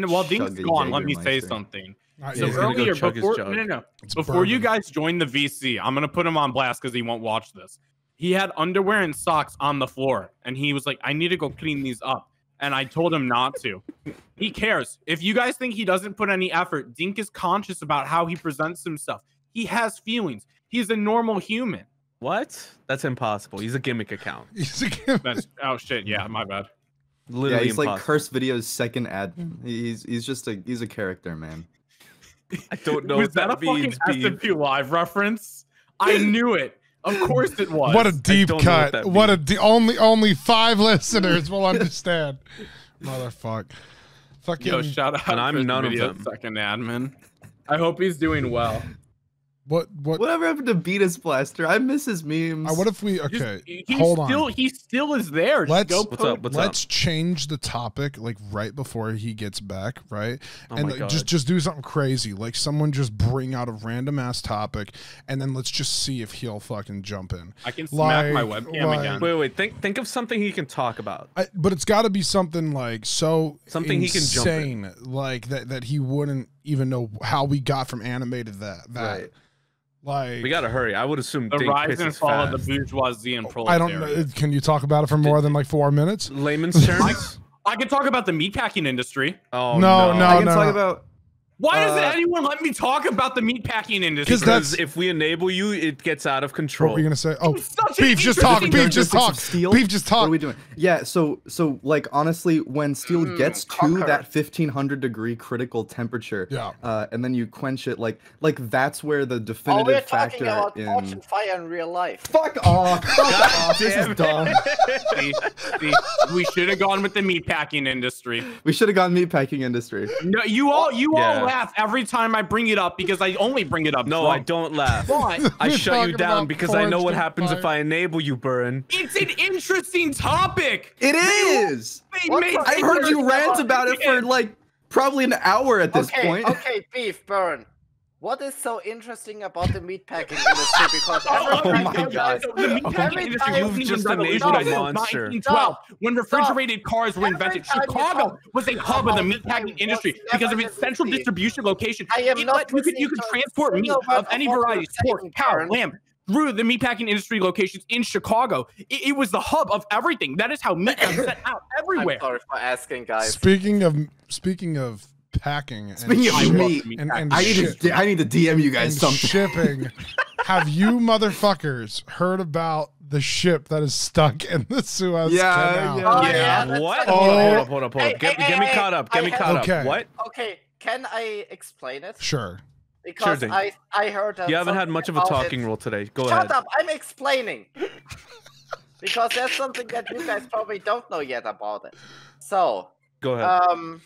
gone, let me say something. So he's gonna go earlier, chug his before jug. before you guys join the VC, I'm gonna put him on blast because he won't watch this. He had underwear and socks on the floor, and he was like, "I need to go clean these up." And I told him not to. He cares. If you guys think he doesn't put any effort, Dink is conscious about how he presents himself. He has feelings. He's a normal human. What? That's impossible. He's a gimmick account. That's oh shit. Yeah, my bad. Literally Yeah, he's impossible. like Curse Video's second admin. He's just a character, man. I don't know Was what that a that means. fucking Beef. SMP Live reference? I knew it. Of course it was. What a deep don't know what cut. that What a only 5 listeners will understand. Motherfuck. Fucking. Yo, shout out And I'm Chris none of Video's them. second admin. I hope he's doing well. What? Whatever happened to Beatus Blaster? I miss his memes. What if we? Just- Okay, he's hold on. still, He still is there. Just Let's- go What's put- up? What's Let's change the topic like right before he gets back, right? Oh and my like, God. just do something crazy, like someone just bring out a random ass topic, and then let's just see if he'll fucking jump in. I can smack my Like- webcam like- again. Wait. Think of something he can talk about. But it's got to be something like so Something he can jump in. insane, like that he wouldn't even know how we got from anime to that. Right. Like We gotta hurry. I would assume The Dink rise and pisses fall of fast. the bourgeoisie and I proletariat. don't know. Can you talk about it for more than like 4 minutes? Layman's terms. I can talk about the meatpacking industry. Oh No, I can no. talk about. Why doesn't anyone let me talk about the meatpacking industry? Because if we enable you, it gets out of control. What were you gonna say? Oh, Such an beef, just talk. interesting- Beef, just talk. Steel? Beef, just talk. What are we doing? Yeah, so like honestly, when steel gets to that 1500 degree critical temperature, and then you quench it, like that's where the definitive we're factor talking about in. Fortune Fire in real life. Fuck off! Fuck off! This is dumb. See, we should have gone with the meatpacking industry. We should have gone meatpacking industry. No, you all laugh every time I bring it up because I only bring it up. No, I don't laugh. But I We're shut you talking down about because I know what forged happens if fire. I enable you, Burn. it's an interesting topic. It is. I've heard you rant about it for like probably an hour at this point. Okay, Beef, Burn. What is so interesting about the meatpacking industry? Because every my time God. The meatpacking industry time- wasn't You've even just revolutionized enabled a until monster. 1912 when refrigerated cars were Every invented. time you Chicago talk was a hub of the about the meatpacking thing, industry was because of never its central listening. distribution location. I am It not let- you could listening to a transport meat single word of any of what variety, you're pork, saying, cow, Karen. lamb, through the meatpacking industry locations in Chicago. It was the hub of everything. That is how meat got sent out everywhere. I'm sorry for asking, guys. Speaking of packing, and Speaking of ship- meat, and I ship- need to DM you guys and something. shipping. Have you motherfuckers heard about the ship that is stuck in the Suez Canal? Oh, yeah, that's What? like- Hold up. Hey, Get hey, me hey, caught up. I Get me have- caught Okay. up. What? Okay, can I explain it? Sure. Because thing. I heard that You haven't had something much of a about talking it. role today. Go Shut ahead. up! I'm explaining. Because there's something that you guys probably don't know yet about it. So, Go ahead.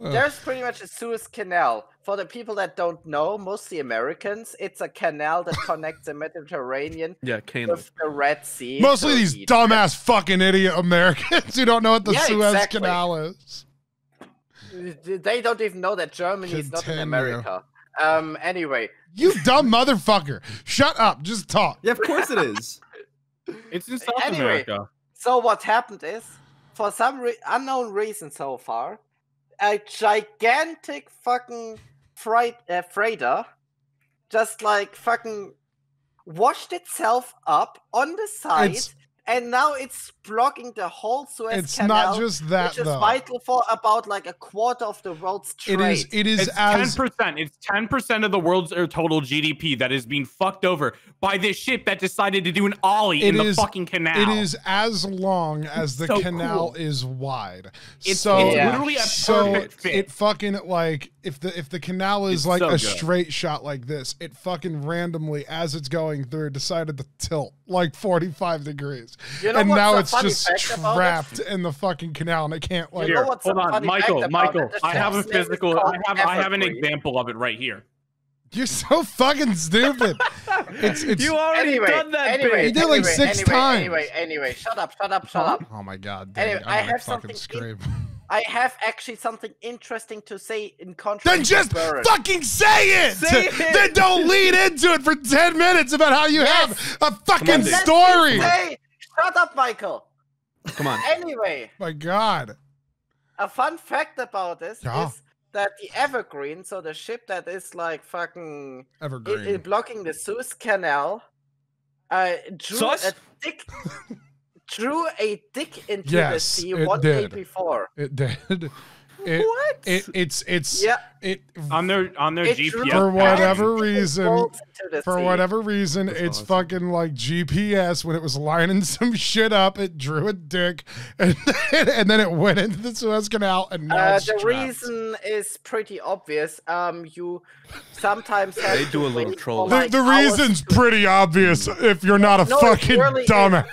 there's pretty much a Suez Canal. For the people that don't know, mostly Americans, it's a canal that connects the Mediterranean Yeah, Kano. with the Red Sea. Mostly to these Egypt. dumbass fucking idiot Americans who don't know what the Yeah, Suez exactly. Canal is. They don't even know that Germany is not in Continue. America. Anyway, You dumb motherfucker. Shut up. Just talk. Yeah, of course it is. It's in South Anyway. America. so what happened is, for some unknown reason so far, a gigantic fucking freighter just like fucking washed itself up on the side, It's- and now it's blocking the whole Suez It's Canal, not just that which is though. vital for about like a quarter of the world's trade. It is It's as 10%. It's 10% of the world's total GDP that is being fucked over by this ship that decided to do an ollie in the fucking canal. It is as long as the So canal cool. is wide. It's so literally a so perfect fit. it fucking like if the canal is It's like so a good. straight shot like this, it fucking randomly as it's going through decided to tilt like 45 degrees. You know And what's now the it's funny just fact about it? trapped in the fucking canal and it can't like You know Here, what's hold the on, funny Michael. fact about Michael, it? The I have a ship's name is physical. called I have an Evergreen. example of it right here. You're so fucking stupid. It's You already Anyway, done that anyway, You did like anyway, 6 anyway, times. Anyway, shut up. Oh my god, Anyway, dude. I I'm gonna have fucking something scream. I have actually something interesting to say in contrast. Then just to Burren. fucking say it! Say it! Then don't lead into it for 10 minutes about how you have a fucking dude. story. Hey, shut up, Michael. Come on. Anyway, My god. a fun fact about this Yeah. is that the Evergreen, so the ship that is like fucking Evergreen. blocking the Suez Canal, drew Sus? a dick. Drew a dick into the Yes, sea it one day did. before. It did. What? It's Yeah. it On their It drew GPS. For a whatever dick reason- bolts into the for sea. whatever reason, That's it's awesome. fucking like GPS when it was lining some shit up, it drew a dick and then it went into the Suez Canal and now it's The trapped. reason is pretty obvious. You sometimes have They to do a little wait for, trolling. like, The hours reason's to- pretty obvious if you're not a No, it fucking really is. dumbass.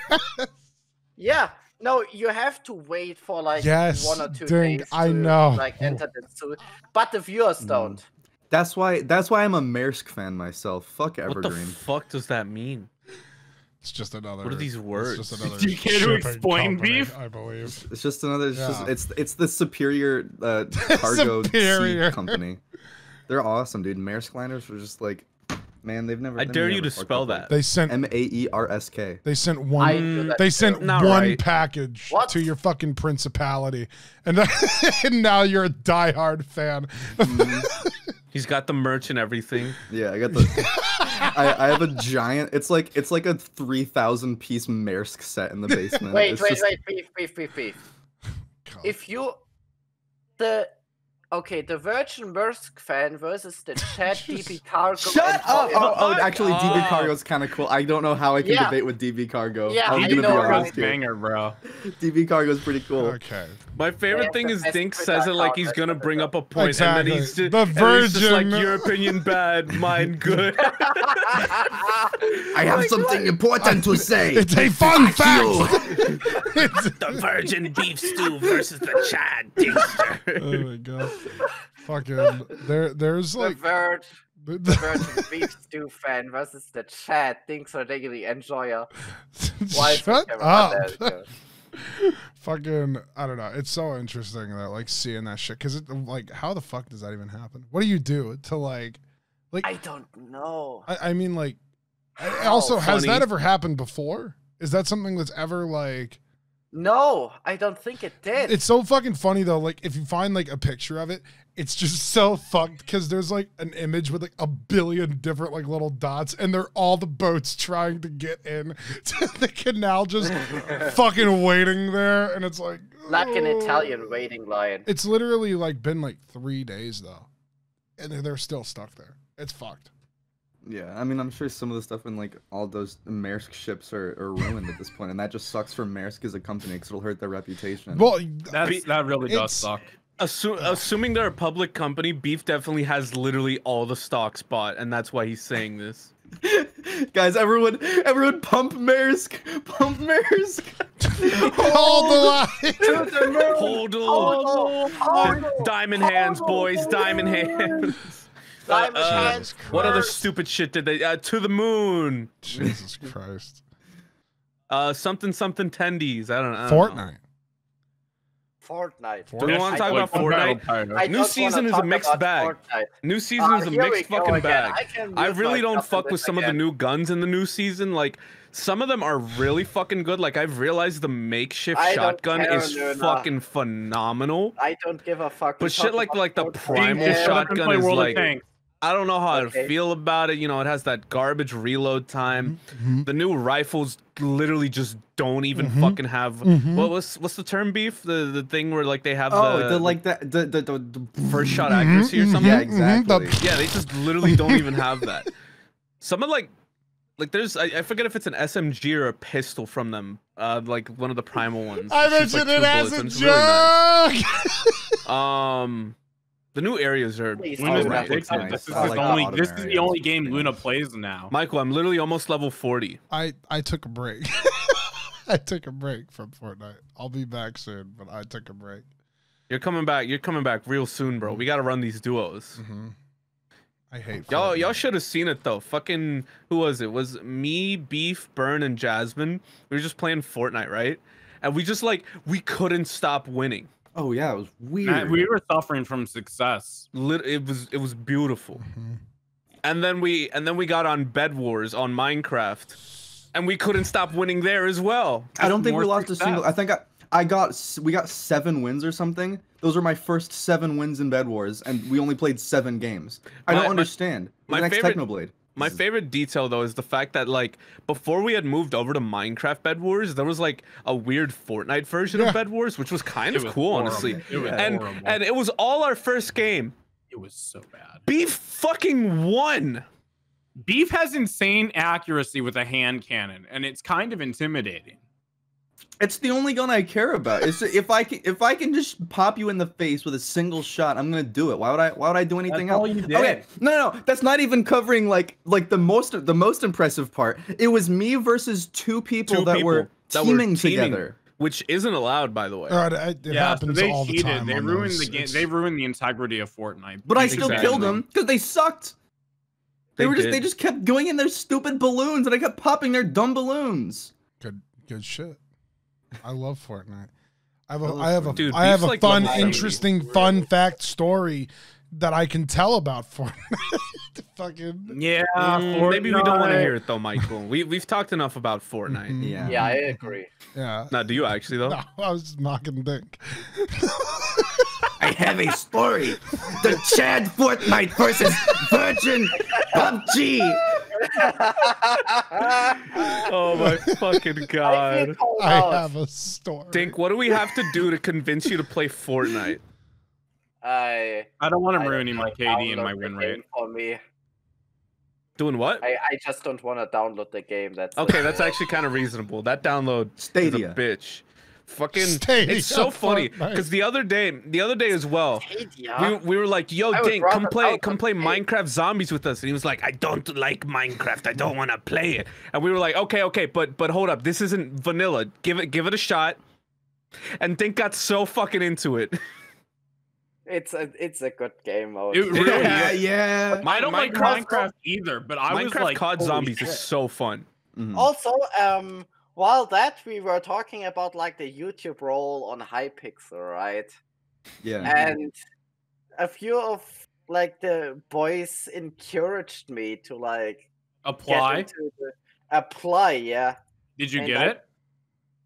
Yeah, no, you have to wait for like Yes, 1 or 2 Dink, days. I to, know. Like enter the Suez, but the viewers don't. That's why I'm a Maersk fan myself. Fuck What the Evergreen. fuck does that mean? It's just another. What are these words? It's just another Do you care to shipping explain, company, Beef? I believe. It's just another. Yeah. It's the superior cargo Superior. sea company. They're awesome, dude. Maersk liners were just like, man, they've never. I they've dare never you to fucked spell up like that. They sent Maersk. They sent I one. do that They too. sent Not one right. package What? to your fucking principality, and, and now you're a diehard fan. He's got the merch and everything. Yeah, I got the. I have a giant. It's like a 3,000 piece Maersk set in the basement. Wait, It's wait, just- wait, beef. God. If you, the Okay, the Virgin Maersk fan versus the Chad DB Cargo. Shut up! Oh, enjoyer. actually, DB Cargo is kind of cool. I don't know how I can Yeah. debate with DB Cargo. Yeah, I'm I gonna be know, honest here. banger, bro. DB Cargo is pretty cool. Okay. My favorite Yeah, thing the is best Dink Twitter says it like he's account gonna that's bring up a point, Exactly. and then he's just, The and he's just like, Virgin- your opinion bad, mine good. I have something important to say. It's a fun fact. The virgin beef stew versus the Chad Dinkster. Oh my god. Fucking there's The like Virgin Beef Stew fan versus the Chad thinks or daily enjoyer. Why Shut up. That? Fucking I don't know. It's so interesting that like seeing that shit because it like how the fuck does that even happen? What do you do to like I don't know. I mean like also has funny. that ever happened before? Is that something that's ever like No, I don't think it did. it's so fucking funny though, like if you find like a picture of it, it's just so fucked because there's like an image with like a billion different like little dots and they're all the boats trying to get in to the canal just fucking waiting there and it's like like an oh. Italian waiting line. It's literally like been like 3 days though. And they're still stuck there. It's fucked. Yeah, I mean, I'm sure some of the stuff in like all those Maersk ships are ruined at this point, and that just sucks for Maersk as a company because it'll hurt their reputation. Well, That really does It's- suck. Assuming they're a public company, Beef definitely has literally all the stocks bought, and that's why he's saying this. Guys, everyone pump Maersk, pump Maersk. hold the line. Hold Diamond hands, boys, diamond hands. Diamond hands What other first. stupid shit did they? To the moon. Jesus Christ. Something tendies. I don't know. Fortnite. Fortnite. Do we want to talk about Fortnite? I New just season wanna is a talk mixed about bag. Fortnite. New season is a Here we mixed go fucking again. bag. can I mute really don't myself in fuck with this some of the again. new guns in the new season. Like some of them are really fucking good. Like I've realized the makeshift I don't shotgun care, is Luna. fucking phenomenal. I don't give a fuck. But We shit talk like about the Fortnite. primal Yeah. shotgun is like I don't know how Okay. I feel about it. You know, it has that garbage reload time. Mhm. The new rifles literally just don't even Mhm. fucking have Mhm. what's the term, Beef? The thing where like they have Oh, the like the first shot accuracy or Mhm, something. Yeah, mhm, exactly. Yeah, they just literally don't even have that. Some of like there's I forget if it's an SMG or a pistol from them. Like one of the primal ones. I It shoots, mentioned like, it 2 as bullets, a and it's really joke. nice. The new areas are Please, Luna's oh, right. ridiculous. Nice. This is I his like the only. autumn This is the areas. only game Luna plays now. Michael, I'm literally almost level 40. I took a break. I took a break from Fortnite. I'll be back soon, but I took a break. You're coming back. You're coming back real soon, bro. We gotta run these duos. I hate Y'all Fortnite. should have seen it though. Fucking who was it? Was me, Beef, Burn, and Jasmine. We were just playing Fortnite, right? And we just like we couldn't stop winning. Oh yeah, it was weird. Man, we were suffering from success. It was beautiful. Mhm. And then we got on Bed Wars on Minecraft, and we couldn't stop winning there as well. I don't think we More lost a single. I success. think we got 7 wins or something. Those were my first 7 wins in Bed Wars, and we only played 7 games. I don't understand. my The next favorite- Technoblade. My favorite detail though is the fact that like before we had moved over to Minecraft Bed Wars, there was like a weird Fortnite version Yeah. of Bed Wars, which was kind of was cool, horrible. honestly. It was And horrible. and it was all our first game. It was so bad. Beef fucking won. Beef has insane accuracy with a hand cannon, and it's kind of intimidating. It's the only gun I care about. It's if I can just pop you in the face with a single shot, I'm gonna do it. Why would I do anything That's all else? you did. Okay, no, that's not even covering like the most impressive part. It was me versus 2 people that were teaming together. Which isn't allowed, by the way. It So happens they all the cheated. time. They on ruined those. the game. It's- They ruined the integrity of Fortnite. But I still Exactly. killed them because they sucked. They did. just kept going in their stupid balloons, and I kept popping their dumb balloons. good shit. I love Fortnite. I love have a Dude, I have Beef's a like fun, level 70. interesting, fun fact story that I can tell about Fortnite. Fucking Yeah, Maybe we don't want to Fortnite. hear it though, Michael. We've talked enough about Fortnite. Mhm. Yeah. Yeah, I agree. yeah. Now, do you actually though? No, I was just mocking Dink. I have a story. The Chad Fortnite versus Virgin PUBG. Oh my fucking god. I have a story. Dink, what do we have to do to convince you to play Fortnite? I don't want I him ruining my KD and download my the win game rate. for me. Doing what? I just don't want to download the game. That's the Okay, thing. that's actually kind of reasonable. That download Stadia. is a bitch. Fucking, Stadia, it's so funny Fortnite. because the other day as well, Stadia? we were like, "Yo, I would Dink, rather come play download the game. Minecraft Zombies with us," and he was like, "I don't like Minecraft. I don't want to play it." And we were like, "Okay, but hold up, this isn't vanilla. Give it a shot." And Dink got so fucking into it. It's a good game mode. It really Yeah, is. yeah. I don't like Minecraft- Minecraft either, but I was Minecraft like, COD holy Zombies shit. is so fun. Mhm. Also, while that we were talking about like the YouTube role on Hypixel, right? Yeah. And a few of like the boys encouraged me to like Apply? get into the apply, yeah. Did you and get I- it?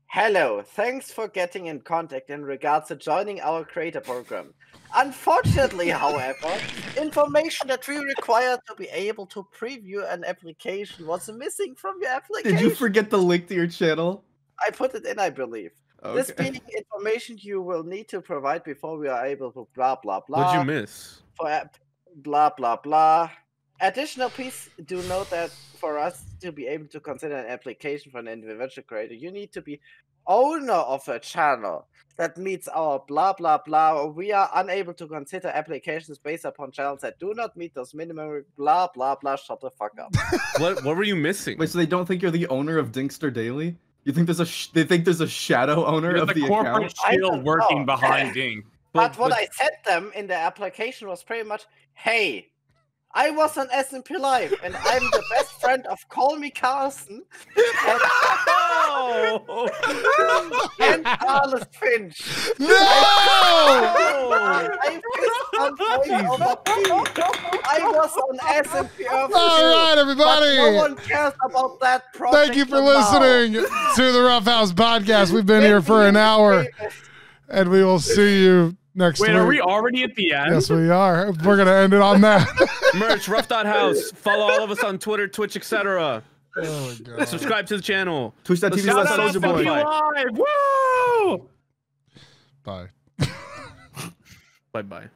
Hello, thanks for getting in contact in regards to joining our creator program. Unfortunately, however, information that we require to be able to preview an application was missing from your application. Did you forget the link to your channel? I put it in, I believe. This Okay. being information you will need to provide before we are able to blah blah blah. What'd you miss? For app blah blah blah. Additional, please do note that for us to be able to consider an application for an individual creator, you need to be owner of a channel that meets our blah blah blah, or we are unable to consider applications based upon channels that do not meet those minimum blah blah blah. Shut the fuck up. What were you missing? Wait, so they don't think you're the owner of Dinkster Daily? You think they think there's a shadow owner You're of the the corporate account? I shield don't working know. behind Dink. But what I sent them in the application was pretty much, hey, I was on SMP Live and I'm the best friend of Call Me Carson and Carlos Finch. No! I pissed on Voice over P. I was on SMP Earth. All right, But everybody. no one cares about that project. Thank you for now. listening to the Roughhouse podcast. We've been here for an hour, and we will see you next Wait, week. are we already at the end? Yes, we are. We're gonna end it on that. Merch, Rough.house. Follow all of us on Twitter, Twitch, etc. Oh my God. Subscribe to the channel. Twitch.tv Shout out Soldier Boy. Live. Woo! Bye. Bye bye.